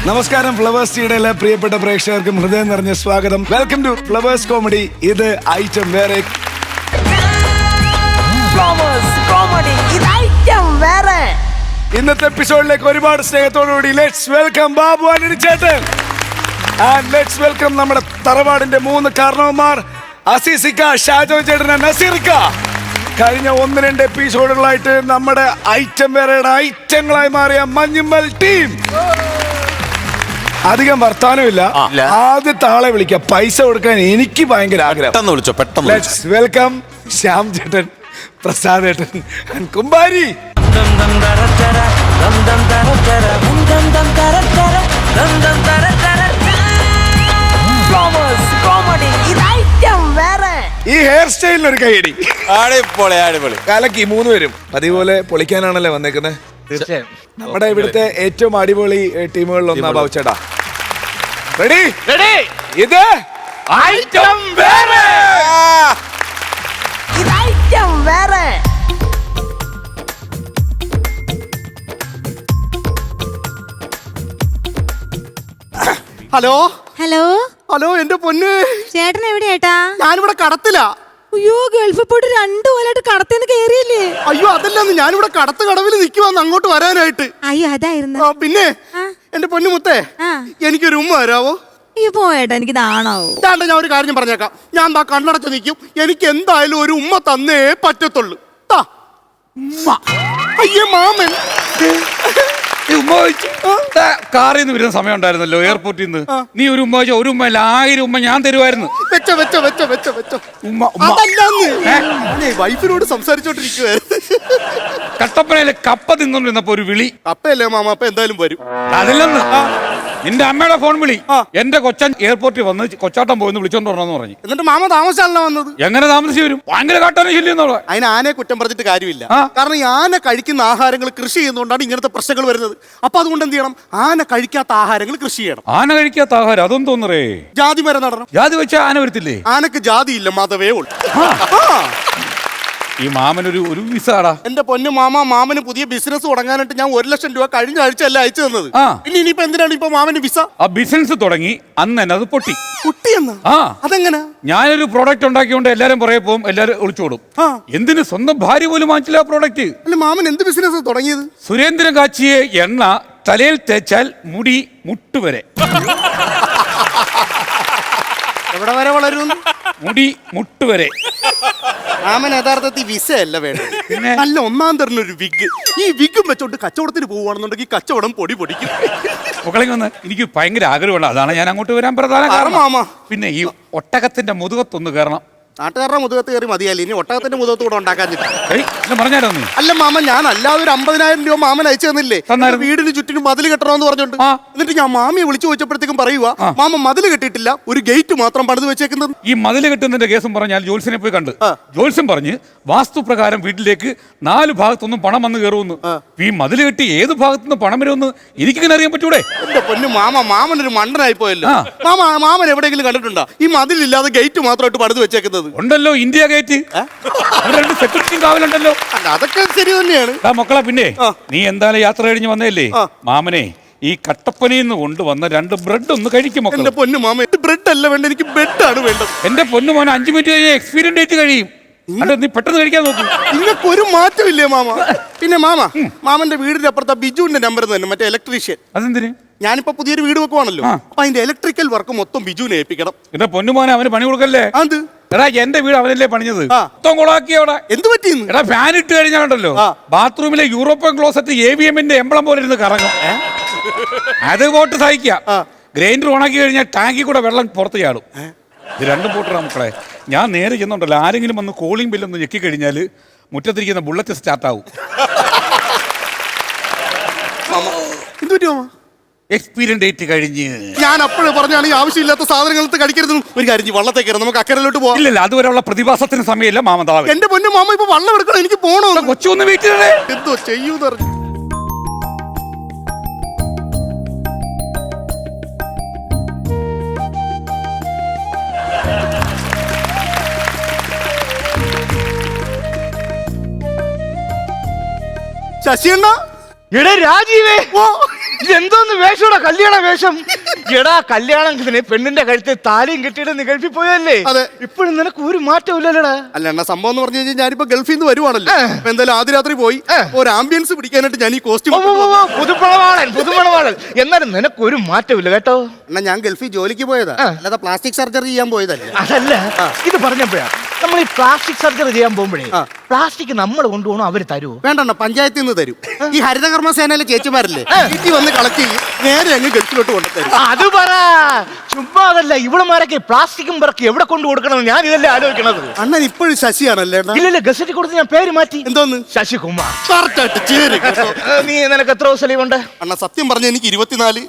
നമസ്കാരം. ഫ്ലവേഴ്സ് ടിയുടെ പ്രിയപ്പെട്ട പ്രേക്ഷകർക്കും ഹൃദയം നിറഞ്ഞ സ്വാഗതം. Welcome to Flowers comedy. ഇത് ഐറ്റം വേറെ. ഇന്നത്തെ എപ്പിസോഡിലേക്ക് ഒരുപാട് സ്നേഹത്തോടുകൂടി ലെറ്റ്സ് വെൽക്കം ബാബു ആന്റണി ചേട്ടൻ ആൻഡ് ലെറ്റ്സ് വെൽക്കം നമ്മുടെ തറവാടിന്റെ 3 കാരണവന്മാർ അസീസിക്ക, ഷാജോ ചേട്ടൻ, നസീറിക്ക. കഴിഞ്ഞ 1-2 എപ്പിസോഡുകളായിട്ട് നമ്മുടെ ഐറ്റം വേറെയുടെ ഐറ്റങ്ങളായി മാറിയ മഞ്ഞുമ്മൽ ടീം. അധികം വർത്താനമില്ല, ആദ്യത്തെ ആളെ വിളിക്കാം. പൈസ കൊടുക്കാൻ എനിക്ക് ഭയങ്കര ആഗ്രഹം. ലെറ്റ്സ് വെൽക്കം ശ്യാം ചേട്ടൻ, പ്രസാദ് ചേട്ടൻ, കുമ്പാരി. ഈ ഹെയർ സ്റ്റൈലിന് ഒരു കൈയടി. കാലക്ക് 3 പേരും അതേപോലെ പൊളിക്കാനാണല്ലേ വന്നേക്കുന്നത്. തീർച്ചയായും നമ്മുടെ ഇവിടുത്തെ ഏറ്റവും അടിപൊളി ടീമുകളിൽ ഒന്നാ ബാബുച്ചേട്ടാ. റെഡി? ഇത് ഐറ്റം വേറെ. ഹലോ ഹലോ ഹലോ, എന്റെ പൊന്ന് ചേട്ടൻ എവിടെയാട്ടാ? ഞാനിവിടെ കടത്തില. അയ്യോ, ഗൾഫിൽ പോയിട്ട് 2 കൊല്ലമായിട്ട് കടത്തേന്ന് കേറിയല്ലേ? അയ്യോ അതല്ലെന്ന്, ഞാനിവിടെ കടത്ത് കടവിൽ നിൽക്കുവാന്ന് അങ്ങോട്ട് വരാനായിട്ട്. അയ്യോ അതായിരുന്നു. പിന്നെ എന്റെ പൊന്നു മുത്തേ, എനിക്കൊരു ഉമ്മ തരാവോ? അയ്യോ പോയേട്ടാ, എനിക്ക് നാണാവോ. ഞാൻ ഒരു കാര്യം പറഞ്ഞേക്കാം. ഞാൻ കണ്ണടച്ച് നിൽക്കും, എനിക്ക് എന്തായാലും ഒരു ഉമ്മ തന്നേ പറ്റത്തുള്ളൂ. അയ്യേ മാമൻ കാറിൽ നിന്ന് വരുന്ന സമയം ഉണ്ടായിരുന്നല്ലോ എയർപോർട്ടിൽ നിന്ന്. നീ ഒരു ഉമ്മ ഒരു ഉമ്മ അല്ല 1000 ഉമ്മ ഞാൻ തരുമായിരുന്നു. വൈഫിനോട് സംസാരിച്ചോണ്ടിരിക്കുവായിരുന്നു. കട്ടപ്പനയിലെ കപ്പ തിന്നോണ്ടിരുന്നപ്പോ ഒരു വിളി. കപ്പയല്ലേ മാമ, അപ്പൊ എന്തായാലും വരും. അതില്ലെന്ന് നിന്റെ അമ്മയുടെ ഫോൺ വിളി. എന്റെ കൊച്ചൻ എയർപോർട്ടിൽ വന്ന് കൊച്ചാട്ടം പോയെന്ന് വിളിച്ചോണ്ട് വരണമെന്ന് പറഞ്ഞു. എന്നിട്ട് മാമ താമസിച്ചാണല്ലോ വന്നത്. എങ്ങനെ താമസിച്ചു വരും? ഭയങ്കര കാട്ടാനെ ശല്യം. അതിന് ആനയെ കുറ്റം പറഞ്ഞിട്ട് കാര്യമില്ല. കാരണം ഈ ആന കഴിക്കുന്ന ആഹാരങ്ങൾ കൃഷി ചെയ്യുന്നതുകൊണ്ടാണ് ഇങ്ങനത്തെ പ്രശ്നങ്ങൾ വരുന്നത്. അപ്പൊ അതുകൊണ്ട് എന്ത് ചെയ്യണം? ആന കഴിക്കാത്ത ആഹാരങ്ങൾ കൃഷി ചെയ്യണം. ആന കഴിക്കാത്ത ആഹാരം അതൊന്നും തോന്നറേ. ജാതി മരം നടണം. ജാതി വെച്ചാൽ ആന വരത്തില്ലേ? ആനക്ക് ജാതിയില്ല, മതവേ ഉള്ളു. ഈ മാമനൊരു വിസാടാ. എന്റെ പൊന്നു മാമ, മാമന് പുതിയ ബിസിനസ് തുടങ്ങാനായിട്ട് ഞാൻ 1 ലക്ഷം രൂപ കഴിഞ്ഞ ആഴ്ചയല്ല അയച്ചു തന്നത്. പിന്നെ ഇനിയിപ്പോ എന്തിനാണ് ഇപ്പൊ മാമന് വിസ? ആ ബിസിനസ് തുടങ്ങി അന്ന് തന്നെ അത് പൊട്ടി. പൊട്ടിയെന്ന്? അതെങ്ങനെ? ഞാനൊരു പ്രോഡക്റ്റ് ഉണ്ടാക്കിയോണ്ട് എല്ലാരും പുറകെ പോകും, എല്ലാരും ഒളിച്ചോടും. എന്തിന്? സ്വന്തം ഭാര്യ പോലും വാങ്ങിച്ചില്ല ആ പ്രോഡക്റ്റ്. അല്ല മാമൻ എന്ത് ബിസിനസ് തുടങ്ങിയത്? സുരേന്ദ്രൻ കാച്ചിയ എണ്ണ തലയിൽ തേച്ചാൽ മുടി മുട്ടുവരെ. എവിടെ വരെ വളരും? മുടി മുട്ടുവരെ. മാമൻ യഥാർത്ഥത്തിൽ വിസ അല്ല വേണ്ടത്, നല്ല 1-ാം തരം ഒരു വിഗ്. ഈ വിഗും വെച്ചോണ്ട് കച്ചവടത്തിന് പോവുകയാണെന്നുണ്ടെങ്കിൽ കച്ചവടം പൊടിക്കും. എനിക്ക് ഭയങ്കര ആഗ്രഹമുള്ള അതാണ് ഞാൻ അങ്ങോട്ട് വരാൻ പ്രധാന കാരണം. പിന്നെ ഈ ഒട്ടകത്തിന്റെ മുതുകത്തൊന്ന് കയറണം. നാട്ടുകാരുടെ മുതുകത്ത് കയറി മതിയല്ലേ, ഇനി ഒട്ടകത്തിന്റെ മുതുകത്ത് കൂടെ ഉണ്ടാക്കാൻ പറഞ്ഞാലോ? അല്ല മാമ, ഞാൻ അല്ലാതെ ഒരു 50,000 രൂപ മാമൻ അയച്ചു തന്നില്ലേ വീടിന് ചുറ്റിനും മതിൽ കെട്ടണമെന്ന് പറഞ്ഞോണ്ട്. എന്നിട്ട് ഞാൻ മാമിയെ വിളിച്ചു ചോദിച്ചപ്പോഴത്തേക്കും പറയുക മാമ മതിൽ കെട്ടിയിട്ടില്ല, ഒരു ഗേറ്റ് മാത്രം പണിത് വെച്ചേക്കുന്നത്. ഈ മതിൽ കെട്ടുന്നതിന്റെ കേസും പറഞ്ഞാൽ ജോത്സ്യനെ പോയി കണ്ട് ജോത്സ്യം പറഞ്ഞ് വാസ്തുപ്രകാരം വീട്ടിലേക്ക് 4 ഭാഗത്തുനിന്നും പണം വന്ന് കയറുമെന്ന്. ഈ മതിൽ കെട്ടി ഏത് ഭാഗത്തുനിന്ന് പണം വരുമെന്ന് എനിക്കിങ്ങനെ അറിയാൻ പറ്റൂടെ? എന്റെ പൊന്നു മാമ, മാമനൊരു മണ്ടനായി പോയല്ലോ. മാമൻ എവിടെയെങ്കിലും കണ്ടിട്ടുണ്ടോ ഈ മതിലില്ലാതെ ഗേറ്റ് മാത്രമായിട്ട് പണിത് വെച്ചേക്കുന്നത്? ഉണ്ടല്ലോ, ഇന്ത്യ ഗേറ്റ്. 2 സെക്യൂരിറ്റി കാവലുണ്ടല്ലോ. അതൊക്കെ ശരി തന്നെയാണ് മക്കളെ. പിന്നെ നീ എന്തായാലും യാത്ര കഴിഞ്ഞ് വന്നതല്ലേ, മാമനെ ഈ കട്ടപ്പനയിൽ നിന്ന് കൊണ്ടുവന്ന 2 ബ്രെഡ് ഒന്ന് കഴിക്കും. എന്റെ പൊന്നു മാമ, ബ്രെഡ് അല്ല വേണ്ട, എനിക്ക് ബെഡ് ആണ് വേണ്ടത്. എന്റെ പൊന്നു മോനെ 5 മിനിറ്റ് കഴിഞ്ഞാൽ എക്സ്പീരിയൻ ഡേറ്റ് കഴിയും. നീ പെട്ടെന്ന് കഴിക്കാൻ നോക്കും. നിങ്ങൾക്ക് ഒരു മാറ്റമില്ലേ മാമ? പിന്നെ മാമന്റെ വീടിന്റെ അപ്പുറത്തെ ബിജുവിന്റെ നമ്പർ തന്നെ, മറ്റേ ഇലക്ട്രീഷ്യൻ. അതെന്തിന്? ഞാനിപ്പോ പുതിയൊരു വീട് വെക്കുവാണല്ലോ, അപ്പൊ അതിന്റെ ഇലക്ട്രിക്കൽ വർക്ക് മൊത്തം ബിജുവിനെ ഏൽപ്പിക്കണം. എന്റെ പൊന്നുമോനെ അവന് പണി കൊടുക്കല്ലേ? അത് എടാ, എന്റെ വീട് അവനല്ലേ പണിഞ്ഞത്. മൊത്തം കൊളാക്കി. അവിടെ എന്ത് പറ്റിയെന്ന്? എടാ, ഫാൻ ഇട്ട് കഴിഞ്ഞാണ്ടല്ലോ ബാത്റൂമിലെ യൂറോപ്യൻ ക്ലോസറ്റ് AVMന്റെ എംബ്ലം പോലെ ഇരുന്ന് കറങ്ങും. അത് പോട്ട് സഹിക്കാം. ഗ്രൈൻഡർ ഉണക്കി കഴിഞ്ഞാൽ ടാങ്കിൽ കൂടെ വെള്ളം പുറത്ത് ചാടും. ഇത് 2 പോട്ടറാ മക്കളെ. ഞാൻ നേരെ ചെന്നുണ്ടല്ലോ, ആരെങ്കിലും വന്ന് കോളിംഗ് ബില്ലൊന്ന് ഞെക്കി കഴിഞ്ഞാൽ മുറ്റത്തിരിക്കുന്ന ബുള്ളറ്റ് സ്റ്റാർട്ടാവും. എക്സ്പീരിയൻ ഡേറ്റ് കഴിഞ്ഞ്. ഞാൻ അപ്പോഴേ പറഞ്ഞാണ് ഈ ആവശ്യമില്ലാത്ത സാധനങ്ങളത്ത് കടിക്കരുത്. ഒരു കാര്യം, വള്ളത്തേക്ക് നമുക്ക് അക്കരയിലോട്ട് പോകാം. ഇല്ല, അതുവരെയുള്ള പ്രതിഭാസത്തിന് സമയമില്ല മാമതാവ്. എന്റെ പൊന്നു മാമ, ഇപ്പൊ വള്ളം എടുക്കണം, എനിക്ക് പോണോ? കൊച്ചൊന്ന് വെയിറ്റ് ചെയ്യണേ. എന്തോ ചെയ്യൂന്ന് പറഞ്ഞു. ശശിയണ്ണ, എടാ രാജീവേ, ഓ എന്തോന്ന് വേഷോടാ കല്യാണ വേഷം? എടാ കല്യാണത്തിന് പെണ്ണിന്റെ കഴുത്തിൽ താലിയും കെട്ടിയിട്ട് നീ ഗൾഫിൽ പോയല്ലേ? അതെ. ഇപ്പോഴും നിനക്ക് ഒരു മാറ്റം ഇല്ലല്ലോടാ. അല്ല അണ്ണ, സംഭവം എന്ന് പറഞ്ഞു കഴിഞ്ഞാൽ ഞാനിപ്പോ ഗൾഫിൽ നിന്ന് വരുവാണല്ലോ. അപ്പൊ എന്തായാലും ആദ്യ രാത്രി പോയി ഒരു ആംബിയൻസ് പിടിക്കാനായിട്ട് ഞാൻ ഈ കോസ്റ്റ്യൂം. പുതുമണവാളൻ എന്നാലും നിനക്ക് ഒരു മാറ്റമില്ല കേട്ടോ. എന്നാ ഞാൻ ഗൾഫിൽ ജോലിക്ക് പോയതാ, അല്ലാതെ പ്ലാസ്റ്റിക് സർജറി ചെയ്യാൻ പോയതല്ലേ. അതല്ല, ഇത് പറഞ്ഞപ്പോഴാ നമ്മൾ ഈ പ്ലാസ്റ്റിക് സർജറി ചെയ്യാൻ പോകുമ്പോഴേ പ്ലാസ്റ്റിക് നമ്മൾ കൊണ്ടുപോകണം, അവര് തരുമോ? വേണ്ടണ്ണ, പഞ്ചായത്തിൽ നിന്ന് തരും. ഈ ഹരിതകർമ്മ സേനയിലെ ചേച്ചിമാരല്ലേ വീട്ടിൽ വന്ന് കളക്ട് ചെയ്യും, നേരെ അങ്ങ് ഗൾഫിലോട്ട് കൊണ്ടുതരും. അത് പറ, ചുമ്മാ അതല്ല. ഇവിടെമാരൊക്കെ പ്ലാസ്റ്റിക്കും പിറക്കി എവിടെ കൊണ്ടു കൊടുക്കണം, ഞാൻ ഇതല്ലേ ആലോചിക്കണത്. അണ്ണൻ ഇപ്പോഴും ശശിയാണല്ലേ? ഇല്ലല്ല, ഗസറ്റ് കൊടുത്ത് ഞാൻ പേര് മാറ്റി. എന്തോന്ന്? ശശികുമാർ. കറക്റ്റായിട്ട് ചേര് കേട്ടോ. നീ നിനക്ക് എത്ര ദിവസം ലീവ് ഉണ്ട്? അണ്ണ സത്യം പറഞ്ഞ എനിക്ക് 24.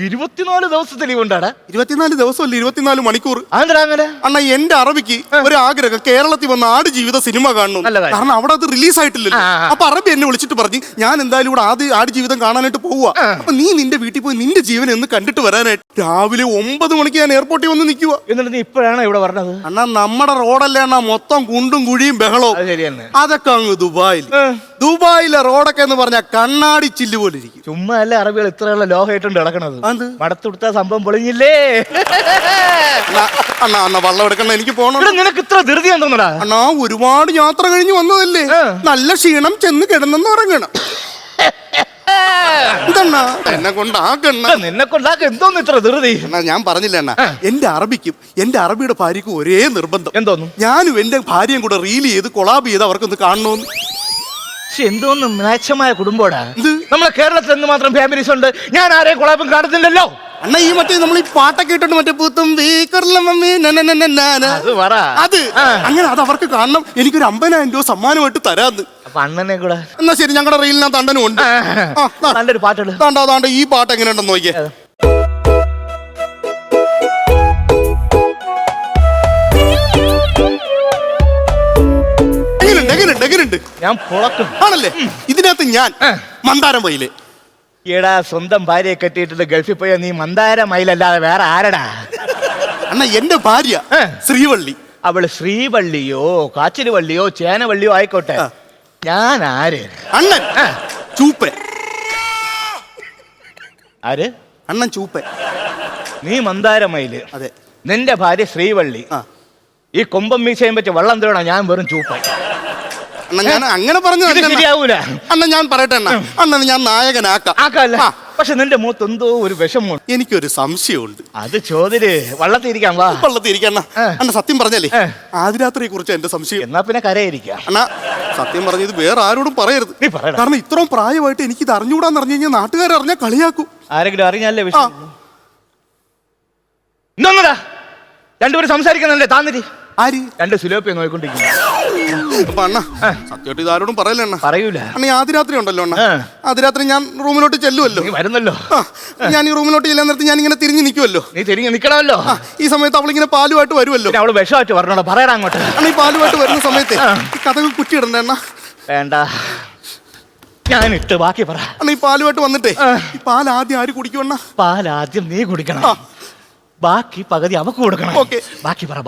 24 ദിവസത്തെ ലീവ് ഉണ്ടാടാ? 24 ദിവസമല്ല, 24 മണിക്കൂർ. അതെന്താ അങ്ങനെ? അണ്ണ എന്റെ അറബിക്ക് ഒരു ആഗ്രഹം, കേരളത്തിൽ വന്ന ആടുജീവിത സിനിമ കാണണം. നല്ല കാര്യം. കാരണം അവിടെ അത് റിലീസ് ആയിട്ടില്ലല്ലോ. അപ്പൊ അറബി എന്നെ വിളിച്ചിട്ട് പറഞ്ഞു, ഞാൻ എന്തായാലും ഇവിടെ ആടുജീവിതം കാണാനായിട്ട് പോവുക. അപ്പൊ നീ നിന്റെ വീട്ടിൽ പോയി നിന്റെ ജീവനെ ഒന്ന് കണ്ടിട്ട് വരാനായിട്ട്. രാവിലെ 9 മണിക്ക് ഞാൻ എയർപോർട്ടിൽ വന്ന് നിൽക്കുക. എന്നിട്ട് നീ ഇപ്പോഴാണ് ഇവിടെ പറഞ്ഞത്? അണ്ണാ നമ്മുടെ റോഡല്ലേ അണ്ണാ, മൊത്തം കുണ്ടും കുഴിയും ബഹളവും. അത് ശരിയെന്നെ. അതൊക്കെ അങ്ങ് ദുബായിലെ റോഡൊക്കെ എന്ന് പറഞ്ഞാൽ കണ്ണാടി ചില്ല് പോലെ ഇരിക്കും. ചുമ്മാ അല്ല അറബികൾ ഇത്രയുള്ള ലോകമായിട്ടുണ്ട് കിടക്കണത്. അത് മടത്തുടുത്ത സംഭവം പൊളിഞ്ഞില്ലേ? അണ്ണാ വെള്ളം എടുക്കണ്ട, എനിക്ക് പോണം. നിനക്ക് ഇത്ര ധൃതി എന്തോന്നടാ? അണ്ണാ ഒരുപാട് യാത്ര കഴിഞ്ഞ് വന്നതല്ലേ, നല്ല ക്ഷീണം, ചെന്ന് കിടന്നെന്ന് ഉറങ്ങണം. ഇതണ്ണാ എന്നെ കൊണ്ടാക്കണ്ണ. നിന്നെ കൊണ്ടാക്ക എന്തോന്ന് ഇത്ര ധൃതി? അണ്ണാ ഞാൻ പറഞ്ഞില്ല അണ്ണാ, എന്റെ അറബിക്കും എന്റെ അറബിയുടെ ഭാര്യക്കും ഒരേ നിർബന്ധം. എന്തോന്നു? ഞാനും എന്റെ ഭാര്യയും കൂടെ റീൽ ചെയ്ത് കൊളാബ് ചെയ്ത് അവർക്കൊന്ന് കാണണമെന്ന്. എന്തോന്ന് മ്ലേച്ഛമായ കുടുംബോടാ ഇത് നമ്മളെ കേരളത്തിൽ എന്ത് മാത്രം ഫാമിലീസ് ഉണ്ട്? ഞാൻ ആരെയും കൊളാബും കാണുന്നില്ലല്ലോ. അണ്ണാ ഈ മറ്റേ നമ്മൾ ഈ പാട്ടൊക്കെ ഇട്ടിട്ട് മറ്റേ പൂത്തും അത് അങ്ങനെ അത് അവർക്ക് കാണണം. എനിക്കൊരു 50,000 രൂപ സമ്മാനമായിട്ട് തരാന്ന്. അപ്പൊ അണ്ണനെ കൂടെ എന്നാ ശരി, ഞങ്ങളുടെ റീലിനകത്ത് അണ്ണനും ഉണ്ട്. നല്ലൊരു പാട്ടുണ്ട്. താണ്ട ഈ പാട്ട് എങ്ങനെയുണ്ടെന്ന് നോക്കിയേ. എങ്ങനെയുണ്ട്? ഞാൻ പൊളക്കും ആണല്ലേ? ഇതിനകത്ത് ഞാൻ മന്ദാരം വയില്. എടാ സ്വന്തം ഭാര്യയെ കെട്ടിയിട്ട് ഗൾഫിൽ പോയ നീ മന്ദാര മയിലല്ലാതെ വേറെ ആരടാ? അണ്ണ എന്റെ ഭാര്യ ശ്രീവള്ളി. അവള് ശ്രീവള്ളിയോ കാച്ചിലുവള്ളിയോ ചേനവള്ളിയോ ആയിക്കോട്ടെ, ഞാൻ ആര്? അണ്ണൻ ചൂപ്പൻ. ആര്? അണ്ണൻ ചൂപ്പൻ. നീ മന്ദാര മയില്, അതെ. നിന്റെ ഭാര്യ ശ്രീവള്ളി. ഈ കൊമ്പം മീശയും പറ്റി വള്ളം തേടാ, ഞാൻ വെറും ചൂപ്പൻ. അണ്ണ ഞാൻ അങ്ങനെ പറഞ്ഞു ശരിയാവൂല. അണ്ണ ഞാൻ പറയട്ടെ അണ്ണ, അണ്ണന് ഞാൻ നായകനാക്കാം. പക്ഷെ നിന്റെ മുഖത്ത് എന്തോ ഒരു വിഷമമുണ്ട്. എനിക്കൊരു സംശയമുണ്ട്. അത് ചോദ്യര് വള്ളത്തിരിക്കാൻ വാ. വള്ളത്തിരിക്കാൻ അണ്ണ സത്യം പറഞ്ഞല്ലേ, ആദ്യരാത്രിയെ കുറിച്ച് എന്റെ സംശയം. എന്നാ പിന്നെ കരയിരിക്കാം. അണ്ണ സത്യം പറഞ്ഞത് വേറെ ആരോടും പറയരുത്. നീ പറയടാ. കാരണം ഇത്രയും പ്രായമായിട്ട് എനിക്ക് ഇത് അറിഞ്ഞുകൂടാന്ന് അറിഞ്ഞു കഴിഞ്ഞാൽ നാട്ടുകാരറിഞ്ഞാൽ കളിയാക്കും. ആരെങ്കിലും അറിഞ്ഞാലേ വിഷയം. എന്താ രണ്ടുപേരും സംസാരിക്കുന്നല്ലേ? താന്നിരി ആര്? 2 സിലോപ്പിയെ നോക്കിക്കൊണ്ടിരിക്കുന്നു. അപ്പൊ അണ്ണ സത്യമായിട്ട് ഇതാരോടും പറയല്ലേ അണ്ണ? പറയൂല. അണ്ണ ആദ്യരാത്രി ഉണ്ടല്ലോ അണ്ണ, ആദ്യരാത്രി ഞാൻ റൂമിലോട്ട് ചെല്ലുമല്ലോ. നീ വരുന്നല്ലോ. ഞാൻ ഈ റൂമിലോട്ട് ചെല്ലാൻ നേരത്ത് ഞാൻ ഇങ്ങനെ തിരിഞ്ഞു നിൽക്കുമല്ലോ. നീ തിരിഞ്ഞു നിൽക്കണമല്ലോ. ഈ സമയത്ത് അവളിങ്ങനെ പാലുമായിട്ട് വരുമല്ലോ. അവള് വിഷമായിട്ട് പറഞ്ഞോളൂ, പറയടാ അങ്ങോട്ട്. അണ്ണ ഈ പാലുമായിട്ട് വരുന്ന സമയത്ത് ഈ കഥകൾ കുറ്റിയിടണ്ട അണ്ണ. വേണ്ട, ഞാൻ ഇട്ട് ബാക്കി പറ. അണ്ണ ഈ പാലുമായിട്ട് വന്നിട്ടേ ഈ പാൽ ആദ്യം ആര് കുടിക്കും അണ്ണ? പാൽ ആദ്യം നീ കുടിക്കണം, ബാക്കി പകുതി അവക്ക് കൊടുക്കണം. ഓക്കെ, ബാക്കി പറ.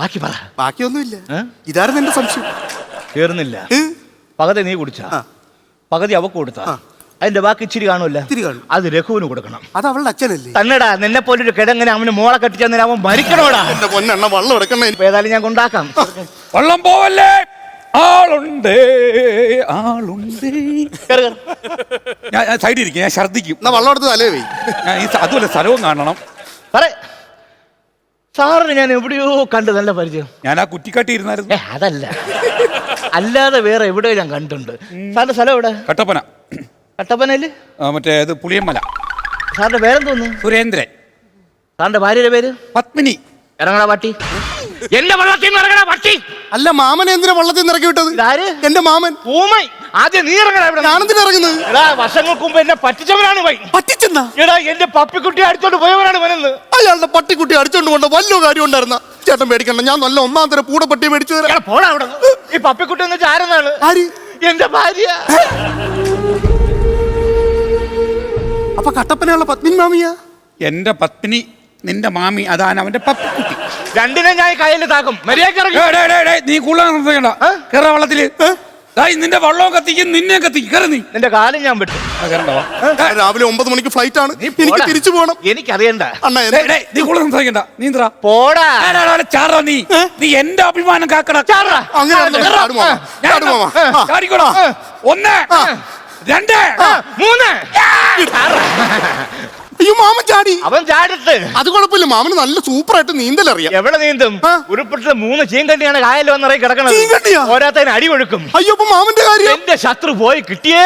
ബാക്കിയൊന്നുമില്ല. ഇതായിരുന്നു എന്റെ സംശയം. തീർന്നില്ല. പകുതി നീ കുടിച്ച, പകുതി അവക്ക് കൊടുത്ത, അതിന്റെ ബാക്കി ഇച്ചിരി കാണൂല്ല, അത് രഘുവിന് കൊടുക്കണം. അത് അവളുടെ അച്ഛനല്ലേ? തന്നെടാ, നിന്നെ പോലൊരു കിടങ്ങനെ അവന് മോളെ കെട്ടിച്ചെന്ന് അവൻ മരിക്കണോടാ. എന്റെ പൊന്നെണ്ണ വെള്ളം എടുക്കണ. ഏതായാലും ഞാൻ കൊണ്ടാക്കാം. വെള്ളം പോവല്ലേ? ആളുണ്ട്. ഞാൻ സൈഡിൽ ഇരിക്കും, ഞാൻ ഛർദിക്കും. എന്നാ വെള്ളം എടുത്ത് തലേ പോയി. അതുമല്ല, സ്ഥലവും കാണണം. സാറിന് ഞാൻ എവിടെയോ കണ്ട് നല്ല പരിചയം. ഞാൻ ആ കുറ്റിക്കാട്ടി ഇരുന്നായിരുന്നു. അതല്ല, അല്ലാതെ വേറെ എവിടെയോ ഞാൻ കണ്ടിട്ടുണ്ട്. സാറിന്റെ സ്ഥലം എവിടെ? കട്ടപ്പന. കട്ടപ്പനയില് മറ്റേ ഇത് പുളിയമ്മല. സാറിന്റെ പേരെന്തോന്നു? സുരേന്ദ്രൻ. സാറിന്റെ ഭാര്യയുടെ പേര്? പത്മിനി. ഇറങ്ങണ പട്ടി, എന്റെ വള്ളത്തിൽ നിന്ന് ഇറങ്ങണ പട്ടി. അല്ല, മാമനെ എന്തിനാ വള്ളത്തിൽ നിന്ന് ഇറക്കി വിട്ടത്? എന്റെ മാമൻ ഊമൈ. ആദ്യം നീ ഇറങ്ങണ. ഞാനെന്തിനാ ഇറങ്ങുന്നത്? എടാ, വർഷങ്ങൾക്ക് മുമ്പ് എന്നെ പറ്റിച്ചവനാണ് വൈ. പറ്റിച്ചെന്നാ? എടാ, എന്റെ പപ്പിക്കുട്ടി അടിച്ചോണ്ട് പോയവനാണ് വനെന്ന്. അയാളുടെ പട്ടിക്കുട്ടി അടിച്ചോണ്ട് കൊണ്ട് വല്ലോ കാര്യം ഉണ്ടായിരുന്ന? ചേട്ടൻ പേടിക്കണ്ട, ഞാൻ നല്ല 1-ാം തരം പൂടപ്പട്ടിയെ മേടിച്ചു തരാം. പോടാ അവിടെ. ഈ പപ്പിക്കുട്ടി എന്ന് വെച്ചാൽ ആരെന്നാണ്? ആര്? എന്റെ ഭാര്യ. അപ്പൊ കട്ടപ്പനയുള്ള പത്മിനി മാമിയാ? എന്റെ പത്മിനി നിന്റെ മാമി, അതാണ് അവന്റെ പപ്പിക്കുട്ടി. രണ്ടിനെ ഞാൻ കയ്യിൽ താക്കും. മര്യാദ നീ കൂടുതൽ കേറ വള്ളത്തില്. നിന്റെ വള്ളവും കത്തിക്കും നിന്നെ കത്തിക്കും. കയറി നീ. നിന്റെ കാലം ഞാൻ വിട്ടു. രാവിലെ 9 മണിക്ക് ഫ്ലൈറ്റ് ആണ്, എനിക്ക് തിരിച്ചു പോകണം. എനിക്കറിയണ്ട. അണ്ണാ നീ കൂടുതൽ സംസാരിക്കണ്ട. നീന്തറ പോടാ. ചാടാ. നീ എന്റെ അഭിമാനം കാക്കടാ. അങ്ങനെ ചാടിക്കോടാ. 1 2 3. അയ്യോ മാമൻ ചാടി. അവൻ ചാടത്ത്. അത് കുഴപ്പമില്ല, മാമന് നല്ല സൂപ്പറായിട്ട് നീന്തൽ അറിയാം. എവിടെ നീന്തും? ഉരുപ്പിട്ട് 3 ചീങ്കണ്ണിയാണ് കായൽ വന്നിറങ്ങി കിടക്കണത്. ചീങ്കണ്ണിയാ? ഓരോരുത്തരും അടി ഒഴുക്കും. അയ്യോ അപ്പൊ മാമന്റെ കാര്യം? എന്റെ ശത്രു പോയി കിട്ടിയേ.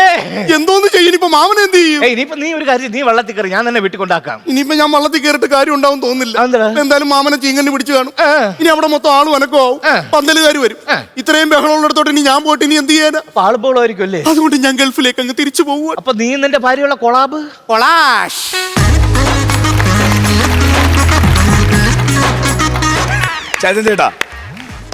എന്തോന്ന് ചെയ്യും ഇപ്പൊ? മാമൻ എന്ത് ചെയ്യും? ഇനിയിപ്പോ നീ ഒരു കാര്യം, നീ വെള്ളത്തിൽ കയറി, ഞാൻ തന്നെ വീട്ടിൽ കൊണ്ടാക്കാം. ഇനിയിപ്പോ ഞാൻ വള്ളത്തിൽ കയറിയിട്ട് കാര്യം ഉണ്ടാവും തോന്നുന്നില്ല. അതെന്താ? എന്തായാലും മാമനെ ചീങ്കണ്ണി പിടിച്ചു കാണും. ഇനി അവിടെ മൊത്തം ആളും അനക്കോ ആവും, പന്തലുകാർ വരും. ഇത്രയും ബഹളമുള്ളിടത്തോട്ട് ഇനി ഞാൻ പോയിട്ട് ഇനി എന്ത് ചെയ്യാനാ? ആളുപോളായിരിക്കും അല്ലേ? അതുകൊണ്ട് ഞാൻ ഗൾഫിലേക്ക് അങ്ങ് തിരിച്ചു പോവുക. അപ്പൊ നീ നിന്റെ ഭാര്യയുള്ള കൊളാബ് കൊളാഷ്. ചേട്ടാ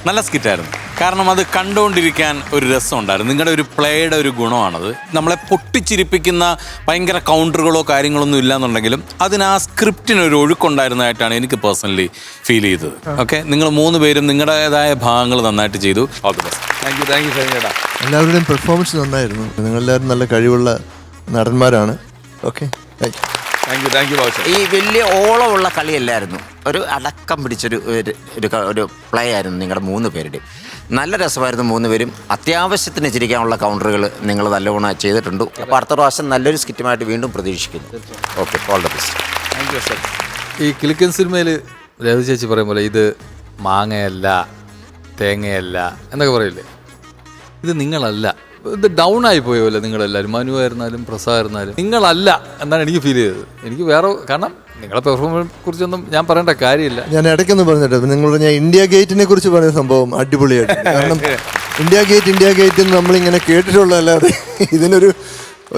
നല്ല സ്കിറ്റായിരുന്നു. കാരണം അത് കണ്ടുകൊണ്ടിരിക്കാൻ ഒരു രസമുണ്ടായിരുന്നു. നിങ്ങളുടെ ഒരു പ്ലേയുടെ ഒരു ഗുണമാണത്. നമ്മളെ പൊട്ടിച്ചിരിപ്പിക്കുന്ന ഭയങ്കര കൗണ്ടറുകളോ കാര്യങ്ങളൊന്നും ഇല്ലാന്നുണ്ടെങ്കിലും അതിന് ആ സ്ക്രിപ്റ്റിനൊരു ഒഴുക്കുണ്ടായിരുന്നതായിട്ടാണ് എനിക്ക് പേഴ്സണലി ഫീൽ ചെയ്തത്. ഓക്കെ, നിങ്ങൾ 3 പേരും നിങ്ങളുടേതായ ഭാഗങ്ങൾ നന്നായിട്ട് ചെയ്തു. All the best. Thank you ചേട്ടാ. എല്ലാവരുടെയും പെർഫോമൻസ് നന്നായിരുന്നു. നിങ്ങളെല്ലാവരും നല്ല കഴിവുള്ള നടന്മാരാണ്. Okay, thank you Babu. ഈ വലിയ ഓളമുള്ള കളിയല്ലായിരുന്നു, ഒരു അടക്കം പിടിച്ചൊരു ഒരു പ്ലേ ആയിരുന്നു നിങ്ങളുടെ 3 പേരുടെയും. നല്ല രസമായിരുന്നു 3 പേരും. അത്യാവശ്യത്തിന് ചിരിക്കാനുള്ള കൗണ്ടറുകൾ നിങ്ങൾ നല്ലവണ്ണം ചെയ്തിട്ടുണ്ട്. അപ്പോൾ അടുത്ത പ്രാവശ്യം നല്ലൊരു സ്കിറ്റുമായിട്ട് വീണ്ടും പ്രതീക്ഷിക്കുന്നു. Okay, all the best. Thank you sir. ഈ കിലുക്കൻ സിനിമയിൽ രവി ചേച്ചി പറയും പോലെ ഇത് മാങ്ങയല്ല, തേങ്ങയല്ല എന്നൊക്കെ പറയില്ലേ, ഇത് നിങ്ങളല്ല. ഇത് ഡൗൺ ആയി പോയല്ലോ നിങ്ങളെല്ലാവരും. മനു ആയിരുന്നാലും പ്രസാദായിരുന്നാലും നിങ്ങളല്ല എന്നാണ് എനിക്ക് ഫീൽ ചെയ്തത്. എനിക്ക് വേറെ, കാരണം നിങ്ങളെ പെർഫോമൻസിനെ കുറിച്ചൊന്നും ഞാൻ പറയേണ്ട കാര്യമില്ല. ഞാൻ ഇടയ്ക്കൊന്ന് പറഞ്ഞിട്ട് നിങ്ങൾ പറഞ്ഞ ഇന്ത്യ ഗേറ്റിനെ കുറിച്ച് പറഞ്ഞ സംഭവം അടിപൊളിയായിട്ട്. കാരണം ഇന്ത്യ ഗേറ്റ് നമ്മളിങ്ങനെ കേട്ടിട്ടുള്ളതല്ലാതെ ഇതിനൊരു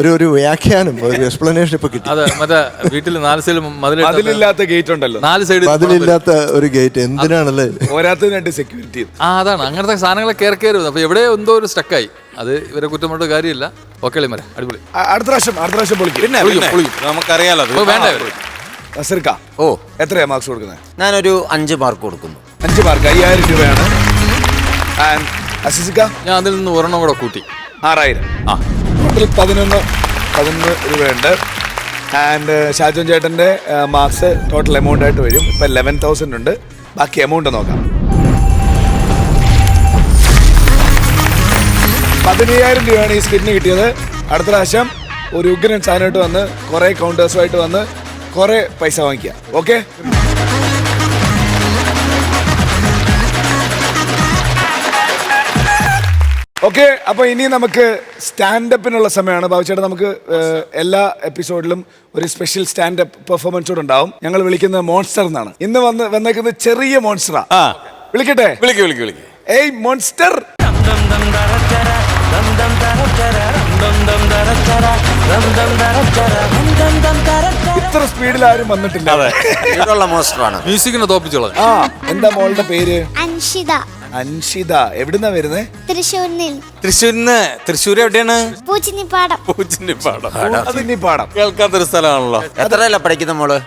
ഒരു വ്യാഖ്യാനം, ഒരു എക്സ്പ്ലനേഷൻ ഇപ്പൊ കിട്ടി. അതെ, മറ്റേ വീട്ടിൽ 4 സൈഡ് മതിലില്ലാത്ത ഗേറ്റ് ഉണ്ടല്ലോ, 4 സൈഡ് അതിലില്ലാത്ത ഒരു ഗേറ്റ് എന്തിനാണല്ലേ? പോരാത്തതിനായിട്ട് സെക്യൂരിറ്റി. അതാണ് അങ്ങനത്തെ സാധനങ്ങളെ കയറി വരുന്നത്. അപ്പൊ എവിടെ എന്തോ ഒരു സ്റ്റക്കായി. അത് ഇവരെ കുറ്റമായിട്ട് കാര്യമില്ല. ഓക്കെ അളിമരെ, അടിപൊളി. അടുത്ത പ്രാവശ്യം പൊളിക്കും. നമുക്കറിയാലോ വേണ്ട. നസീർക്ക, എത്രയാ മാർക്സ് കൊടുക്കുന്നത്? ഞാനൊരു 5 മാർക്ക് കൊടുക്കുന്നു. 5 മാർക്ക്, 5000 രൂപയാണ്. ആൻഡ് അസിസിക്ക? ഞാൻ അതിൽ നിന്ന് ഒരെണ്ണം കൂടെ കൂട്ടി 6000. ടോട്ടൽ 11 രൂപയുണ്ട്. ആൻഡ് ഷാജോൻ ചേട്ടൻ്റെ മാർക്സ് ടോട്ടൽ എമൗണ്ട് ആയിട്ട് വരും. ഇപ്പം 11,000 ഉണ്ട്. ബാക്കി എമൗണ്ട് നോക്കാം. 15,000 രൂപയാണ് ഈ സ്കിറ്റിന് കിട്ടിയത്. അടുത്ത പ്രാവശ്യം ഒരു ഉഗ്രൻ സാധനമായിട്ട് വന്ന് കുറേ കൗണ്ടേഴ്സുമായിട്ട് വന്ന് കുറേ പൈസ വാങ്ങിക്കുക. Okay, okay. അപ്പോൾ ഇനി നമുക്ക് സ്റ്റാൻഡപ്പിനുള്ള സമയമാണ്. ബാബുചേട്ടൻ, നമുക്ക് എല്ലാ എപ്പിസോഡിലും ഒരു സ്പെഷ്യൽ സ്റ്റാൻഡപ്പ് പെർഫോമൻസ് കൂടെ ഉണ്ടാവും. ഞങ്ങൾ വിളിക്കുന്നത് മോൺസ്റ്റർ എന്നാണ്. ഇന്ന് വന്നേക്കുന്നത് ചെറിയ മോൺസ്റ്ററാ. വിളിക്കട്ടെ? വിളിക്ക്. ഏയ് മോൺസ്റ്റർ. ഇത്ര സ്പീഡിൽ ആരും വന്നിട്ടില്ല. മോസ്റ്ററാണ്. മ്യൂസിക്കിനെ തോപ്പിച്ചോളാം. എന്താ മോളുടെ പേര്? അൻഷിത. എവിടുന്നാ വരുന്നേ? തൃശ്ശൂർ എവിടെയാണ്? പൂച്ചിനിപ്പാടം. കേൾക്കാത്തൊരു സ്ഥലമാണല്ലോ. എത്രയല്ല പഠിക്കുന്ന മോള്?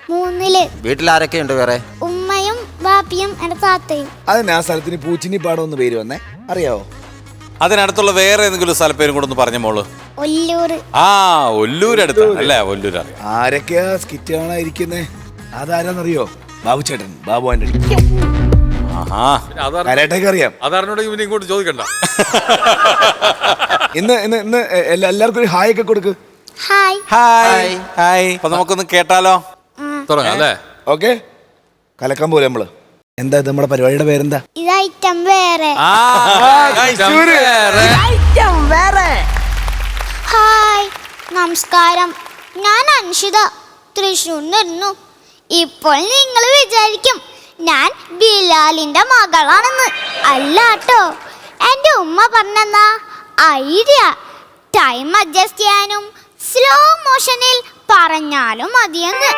3-ല്. വീട്ടിൽ ആരൊക്കെയുണ്ട് വേറെ? ഉമ്മയും ബാപ്പിയും എന്റെ താത്തയും. അതിന് ആ സ്ഥലത്തിന് പൂച്ചിനിപ്പാടം എന്ന് പേര് വന്നേ, അറിയാവോ? അതിനടുത്തുള്ള വേറെ ഏതെങ്കിലും സ്ഥലപ്പേരും കൂടെ ഒന്ന് പറഞ്ഞ മോള്. ഒല്ലൂർ. ഒല്ലൂരടുത്ത് അല്ലേ? ഒല്ലൂർ അറിയാം. ആരൊക്കെയാ സ്കിറ്റ് കാണാതിരിക്കുന്നേ? അതാരാന്നറിയോ? ബാബുചേട്ടൻ, ബാബു ആന്റണി. അറിയാം. അതറിഞ്ഞോടെ ഇവനെ ഇങ്ങോട്ട് ചോദിക്കണ്ട. ഇന്ന് എല്ലാവർക്കും ഒരു ഹായ് ഒക്കെ കൊടുക്ക്. ഹായ്. അപ്പൊ നമുക്കൊന്ന് കേട്ടാലോ? തുടങ്ങാം അല്ലേ? ഓക്കെ, കലക്കാൻ പോലെ നമ്മള്. എന്താ നമ്മുടെ പരിപാടിയുടെ പേരെന്താ? ഇത് ഐറ്റം വേറെ. ഹായ്, നമസ്കാരം. ഞാൻ അൻഷിത, തൃശ്ശൂരിൽ നിന്നു. ഇപ്പോൾ നിങ്ങൾ വിചാരിക്കും ഞാൻ ബിലാലിന്റെ മകളാണെന്ന്. അല്ല കേട്ടോ, എന്റെ ഉമ്മ പറഞ്ഞെന്നാ ഐഡിയ ടൈം അഡ്ജസ്റ്റ് ചെയ്യാനും സ്ലോ മോഷനിൽ പറഞ്ഞാലും മതിയെന്ന്.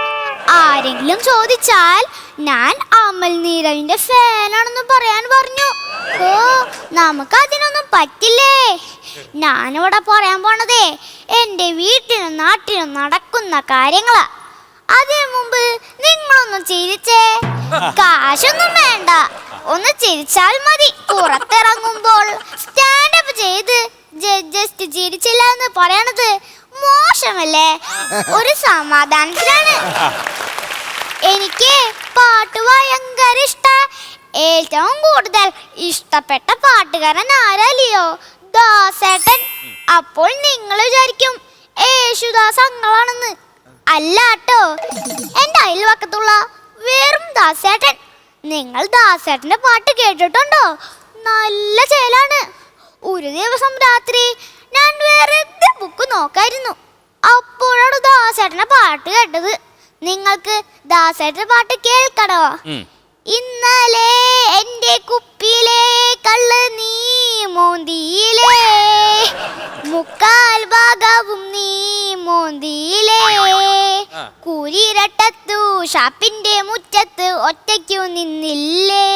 ആരെങ്കിലും ചോദിച്ചാൽ ഞാൻ അമൽ നീരവിന്റെ ഫാനാണെന്ന് പറയാൻ പറഞ്ഞു. ഓ, നമുക്കതിനൊന്നും പറ്റില്ലേ. ഞാനിവിടെ പറയാൻ പോണതേ എന്റെ വീട്ടിലും നാട്ടിലും നടക്കുന്ന കാര്യങ്ങളാ. അതിനു മുമ്പ് നിങ്ങളൊന്ന് ചിരിച്ചേ. കാശൊന്നും വേണ്ട, ഒന്ന് ചിരിച്ചാൽ മതി. പുറത്തിറങ്ങുമ്പോൾ സ്റ്റാൻഡപ്പ് ചെയ്ത് ജസ്റ്റ് ചിരിച്ചില്ല എന്ന് പറയണത് മോശമല്ലേ? ഒരു സമാധാനത്തിലാണ്. എനിക്ക് പാട്ട് ഭയങ്കര ഇഷ്ട. ഏറ്റവും കൂടുതൽ ഇഷ്ടപ്പെട്ട പാട്ടുകാരൻ ആരല്ലയോ? ദാസേട്ടൻ. അപ്പോൾ നിങ്ങൾ വിചാരിക്കും യേശുദാസ് അങ്ങളാണെന്ന്. അല്ല കേട്ടോ, എന്റെ അയൽവക്കത്തുള്ള വെറും ദാസേട്ടൻ. നിങ്ങൾ ദാസേട്ടന്റെ പാട്ട് കേട്ടിട്ടുണ്ടോ? നല്ല ചേലാണ്. ഒരു ദിവസം രാത്രി ഞാൻ വെറുതെ ബുക്ക് നോക്കായിരുന്നു. അപ്പോഴാണ് ദാസേട്ടന്റെ പാട്ട് കേട്ടത്. നിങ്ങൾക്ക് ദാസേട്ടന്റെ പാട്ട് കേൾക്കണോ? ഇന്നലെ എന്റെ കുപ്പിയിലെ കള്ള് നീ മോന്തിയിലേ, മുക്കാൽ ഭാഗവും നീ മോന്തിയിലേ, കുരിരട്ടത്തു ഷാപ്പിന്റെ മുറ്റത്ത് ഒറ്റയ്ക്കു നിന്നില്ലേ,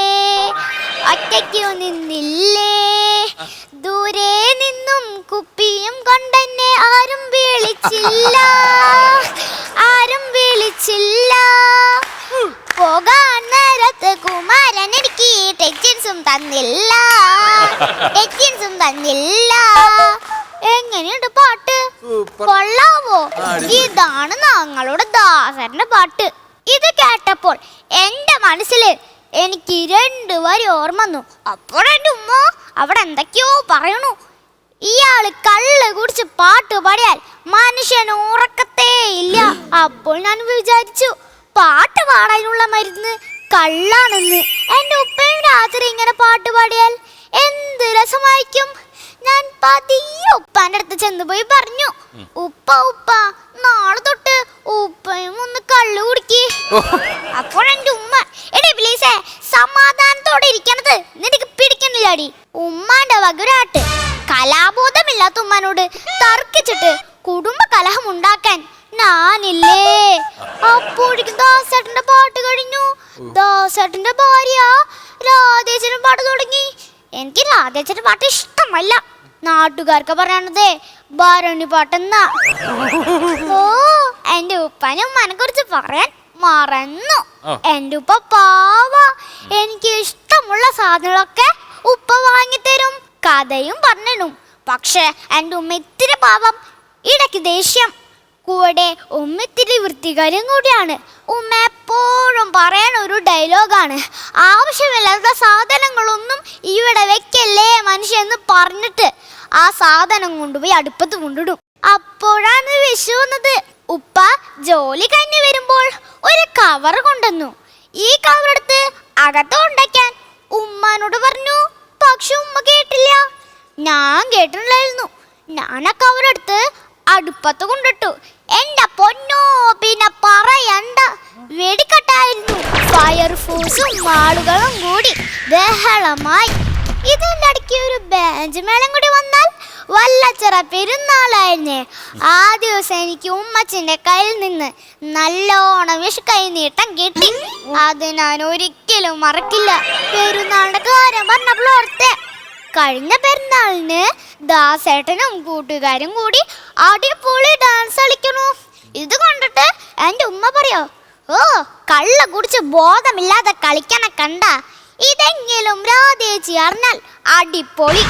ഒറ്റയ്ക്കു നിന്നില്ലേ, ദൂരെ നിന്നും കുപ്പിയും കൊണ്ടെന്നെ ആരും വിളിച്ചില്ല, ആരും വിളിച്ചില്ല. പോകാൻ നേരത്ത് കുമാരൻ എനിക്ക് ടെൻഷൻസും തന്നില്ല, ടെൻഷൻസും തന്നില്ല. എങ്ങനെയുണ്ട് പാട്ട്? കൊള്ളാവോ? ഇതാണ് ഞങ്ങളുടെ ദാസന്റെ പാട്ട്. ഇത് കേട്ടപ്പോൾ എന്റെ മനസ്സില് എനിക്ക് 2 വരി ഓർമ്മ വന്നു. അപ്പോഴെന്റെ ഉമ്മ അവിടെ എന്തൊക്കെയോ പറയണു. ഇയാള് കള്ള് കുടിച്ച് പാട്ട് പാടിയാൽ മനുഷ്യന് ഉറക്കത്തേ ഇല്ല. അപ്പോൾ ഞാൻ വിചാരിച്ചു പാട്ട് പാടാനുള്ള മരുന്ന് കള്ളാണെന്ന്. എന്റെ ഉപ്പയും രാത്രി ഇങ്ങനെ പാട്ട് പാടിയാൽ എന്ത് രസമായിരിക്കും. ഞാൻ പതിയെ ഉപ്പാന്റെ അടുത്ത് ചെന്നുപോയി പറഞ്ഞു, ഉപ്പ ഉപ്പ നാളെ തൊട്ട് ഉപ്പയും ഒന്ന് കള്ളു കുടിക്ക്. അപ്പോഴെന്റെ ഉമ്മ, എടേ പ്ലീസേ സമാധാനത്തോടെ ഇരിക്കണത് നിനക്ക് പിടിക്കണില്ലാടി. ഉമ്മാന്റെ വകുരാട്ട്. കലാബോധമില്ലാത്ത ഉമ്മാനോട് തർക്കിച്ചിട്ട് കുടുംബ കലഹം ഉണ്ടാക്കാൻ ഞാനില്ലേ. അപ്പോഴേക്കും ദാസേട്ടന്റെ പാട്ട് കഴിഞ്ഞു. ദാസേട്ടന്റെ ഭാര്യ രാധേശ്വരൻ പാട്ട് തുടങ്ങി. എനിക്ക് രാധേശ്വരൻ പാട്ട് ഇഷ്ടമല്ല. നാട്ടുകാർക്ക് പറയണതേ ഭരണി പാട്ടെന്നാ. ഓ, എന്റെ ഉപ്പനും ഉമ്മനെ കുറിച്ച് പറയാൻ മറന്നു. എന്റെ ഉപ്പ പാവ. എനിക്ക് ഇഷ്ടമുള്ള സാധനങ്ങളൊക്കെ ഉപ്പ വാങ്ങിത്തരും, കഥയും പറഞ്ഞിടും. പക്ഷെ എന്റെ ഉമ്മ ഇത്തിരി പാവം, ഇടയ്ക്ക് ദേഷ്യം. കൂടെ ഉമ്മ ഇത്തിരി വൃത്തികാര്യം കൂടിയാണ്. ഉമ്മ എപ്പോഴും പറയണ ഒരു ഡയലോഗാണ്, ആവശ്യമില്ലാത്ത സാധനങ്ങളൊന്നും ഇവിടെ വെക്കല്ലേ മനുഷ്യന്ന് പറഞ്ഞിട്ട് ആ സാധനം കൊണ്ടുപോയി അടുപ്പത്ത് കൊണ്ടിടും. അപ്പോഴാണ് വിഷു വന്നത്. ഉപ്പ ജോലി കഴിഞ്ഞ് വരുമ്പോൾ ഒരു കവർ കൊണ്ടുവന്നു. ഈ കവറെടുത്ത് അകത്ത് കൊണ്ടേക്കാൻ ഉമ്മാനോട് പറഞ്ഞു. പക്ഷെ ഉമ്മ കേട്ടില്ല. ഞാൻ കേട്ടിട്ടുണ്ടായിരുന്നു. ഞാൻ ആ കവറെടുത്ത് അടുപ്പത്ത് കൊണ്ടിട്ടു. എന്റെ പൊന്നോ, പിന്നെ പറയണ്ട, വെടിക്കെട്ടായിരുന്നു. ഫയർഫോഴ്സും ആളുകളും കൂടി ബഹളമായി. ഇതിന്റെ ഇടയ്ക്ക് ഒരു ബാൻഡ് മേളം കൂടി വന്നാൽ വല്ലച്ചിറ പെരുന്നാളായിരുന്നേ. ആ ദിവസം എനിക്ക് ഉമ്മച്ചിന്റെ കയ്യിൽ നിന്ന് നല്ലോണം വിഷു കൈനീട്ടം കിട്ടി. അത് ഞാൻ ഒരിക്കലും മറക്കില്ല. പെരുന്നാളിന്റെ കാര്യം പറഞ്ഞപ്പോൾ ഓർത്തെ, കഴിഞ്ഞ പെരുന്നാളിന് ദാസേട്ടനും കൂട്ടുകാരും കൂടി അടിപൊളി ഡാൻസ് കളിക്കണു. ഇത് കണ്ടിട്ട് എന്റെ ഉമ്മ പറയോ, ഓ കള്ള കുടിച്ച് ബോധമില്ലാതെ കളിക്കണ കണ്ട, ഇതെങ്കിലും രാധേച്ചി അറിഞ്ഞാൽ അടിപൊളി.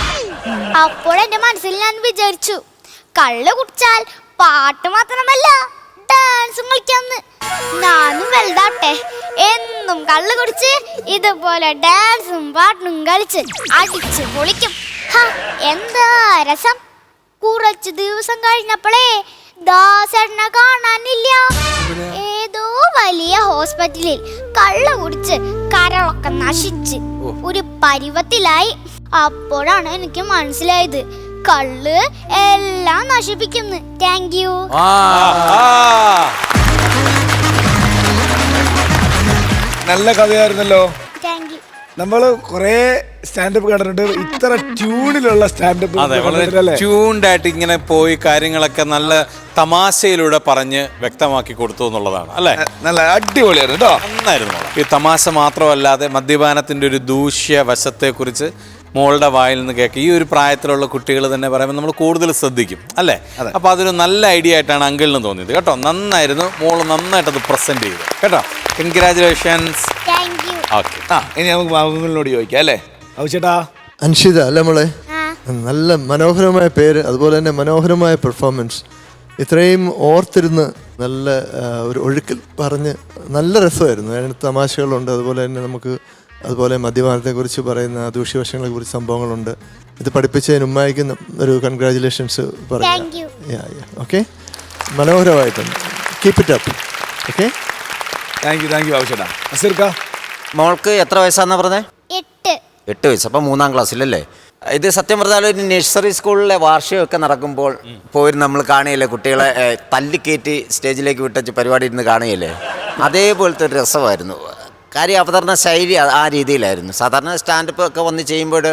അപ്പോഴെന്റെ മനസ്സിൽ ഞാൻ വിചാരിച്ചു, കള്ള് കുടിച്ചാൽ പാട്ട് മാത്രമല്ല ഡാൻസും കളിക്കാന്ന്. ഞാനും വലുതാട്ടെ, എന്നും കള്ള് കുടിച്ച് ഇതുപോലെ ഡാൻസും പാട്ടും കളിച്ച് അടിച്ച് പൊളിക്കും. എന്താ രസം. കുറച്ച് ദിവസം കഴിഞ്ഞപ്പോഴേ ദാസേട്ടനെ കാണാനില്ല. ഏതോ വലിയ ഹോസ്പിറ്റലിൽ കള്ള് കുടിച്ച് കരളൊക്കെ നശിച്ച് ഒരു പരുവത്തിലായി. അപ്പോഴാണ് എനിക്ക് മനസ്സിലായത്, കള്ള് എല്ലാം നശിപ്പിക്കുന്നു. Thank you. നല്ല കഥയായിരുന്നല്ലോ. Thank you. നമ്മള് കൊറേ സ്റ്റാൻഡപ്പ് കണ്ടിട്ടുണ്ട്. ഇത്ര ട്യൂണിലുള്ള സ്റ്റാൻഡപ്പ് അതെ, വളരെ ട്യൂൺഡായിട്ട് ഇങ്ങനെ പോയി കാര്യങ്ങളൊക്കെ നല്ല തമാശയിലൂടെ പറഞ്ഞ് വ്യക്തമാക്കി കൊടുത്തു എന്നുള്ളതാണ് അല്ലേ? നല്ല അടിപൊളിയായിരുന്നു കേട്ടോ. നന്നായിരുന്നു. ഈ തമാശ മാത്രമല്ലാതെ മദ്യപാനത്തിന്റെ ഒരു ദൂഷ്യ വശത്തെ കുറിച്ച് മോളുടെ വായിൽ നിന്ന് കേൾക്കുക. ഈ ഒരു പ്രായത്തിലുള്ള കുട്ടികൾ തന്നെ പറയുമ്പോൾ നമ്മൾ കൂടുതൽ ശ്രദ്ധിക്കും അല്ലേ? അപ്പോൾ അതൊരു നല്ല ഐഡിയ ആയിട്ടാണ് അങ്കിളിന് തോന്നിയത് കേട്ടോ. നന്നായിരുന്നു, മോള് നന്നായിട്ടത് പ്രസന്റ് ചെയ്തു കേട്ടോ. കൺഗ്രാജുലേഷൻസ്. ഓക്കെ, ഇനി നമുക്ക് ബാബുവിനോട് ചോദിക്കാം അല്ലേ? ചേട്ടാ അൻഷിത അല്ലേ മോളെ? നല്ല മനോഹരമായ പേര്, അതുപോലെ തന്നെ മനോഹരമായ പെർഫോമൻസ്. ഇത്രയും ഓർത്തിരുന്ന് നല്ല ഒരു ഒഴുക്കിൽ പറഞ്ഞ് നല്ല രസമായിരുന്നു. അതിന് തമാശകളുണ്ട്, അതുപോലെ തന്നെ നമുക്ക് അതുപോലെ മദ്യപാനത്തെക്കുറിച്ച് പറയുന്ന ദൂഷ്യവശങ്ങളെ കുറിച്ച് സംഭവങ്ങളുണ്ട്. ഇത് പഠിപ്പിച്ചതിന് ഉമ്മായിക്ക് ഒരു കൺഗ്രാജുലേഷൻസ് പറയാം. ഓക്കെ, മനോഹരമായിട്ടുണ്ട്. Keep it up. Okay, thank you Babu ചേട്ടാ. നസീർക്ക മോൾക്ക് എത്ര വയസ്സാണെന്നാ പറഞ്ഞേ? 8 വയസ്സ്. അപ്പം 3ാം ക്ലാസ്സിലല്ലേ? ഇത് സത്യം പറഞ്ഞാൽ ഒരു നഴ്സറി സ്കൂളിലെ വാർഷികമൊക്കെ നടക്കുമ്പോൾ പോയി നമ്മൾ കാണുകയില്ലേ, കുട്ടികളെ തല്ലിക്കയറ്റി സ്റ്റേജിലേക്ക് വിട്ടച്ച് പരിപാടി ഇരുന്ന് കാണുകയില്ലേ, അതേപോലത്തെ ഒരു രസമായിരുന്നു. കാര്യം അവതരണ ശൈലി ആ രീതിയിലായിരുന്നു. സാധാരണ സ്റ്റാൻഡപ്പ് ഒക്കെ വന്ന് ചെയ്യുമ്പോൾ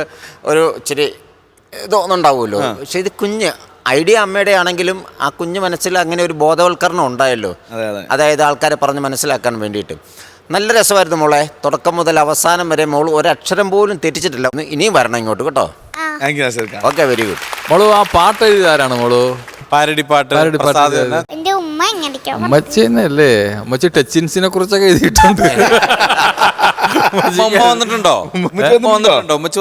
ഒരു ഇച്ചിരി ഇതൊന്നുണ്ടാവുമല്ലോ. പക്ഷെ ഇത് കുഞ്ഞ് ഐഡിയ അമ്മയുടെ ആണെങ്കിലും ആ കുഞ്ഞു മനസ്സിൽ അങ്ങനെ ഒരു ബോധവൽക്കരണം ഉണ്ടായല്ലോ. അതായത് ആൾക്കാരെ പറഞ്ഞ് മനസ്സിലാക്കാൻ വേണ്ടിയിട്ട് നല്ല രസമായിരുന്നു മോളെ. തുടക്കം മുതൽ അവസാനം വരെ മോള് ഒരക്ഷരം പോലും തെറ്റിച്ചിട്ടില്ല. ഇനിയും വരണം ഇങ്ങോട്ട് കേട്ടോ. Okay, very good. മോളു ആ പാട്ട് എഴുതാരാണ് മോളു? പാരഡി പാട്ട്. എന്റെ ഉമ്മ അമ്മച്ചേന്നല്ലേ? അമ്മച്ചി ടച്ചിൻസിനെ കുറിച്ചൊക്കെ എഴുതിയിട്ടുണ്ട്.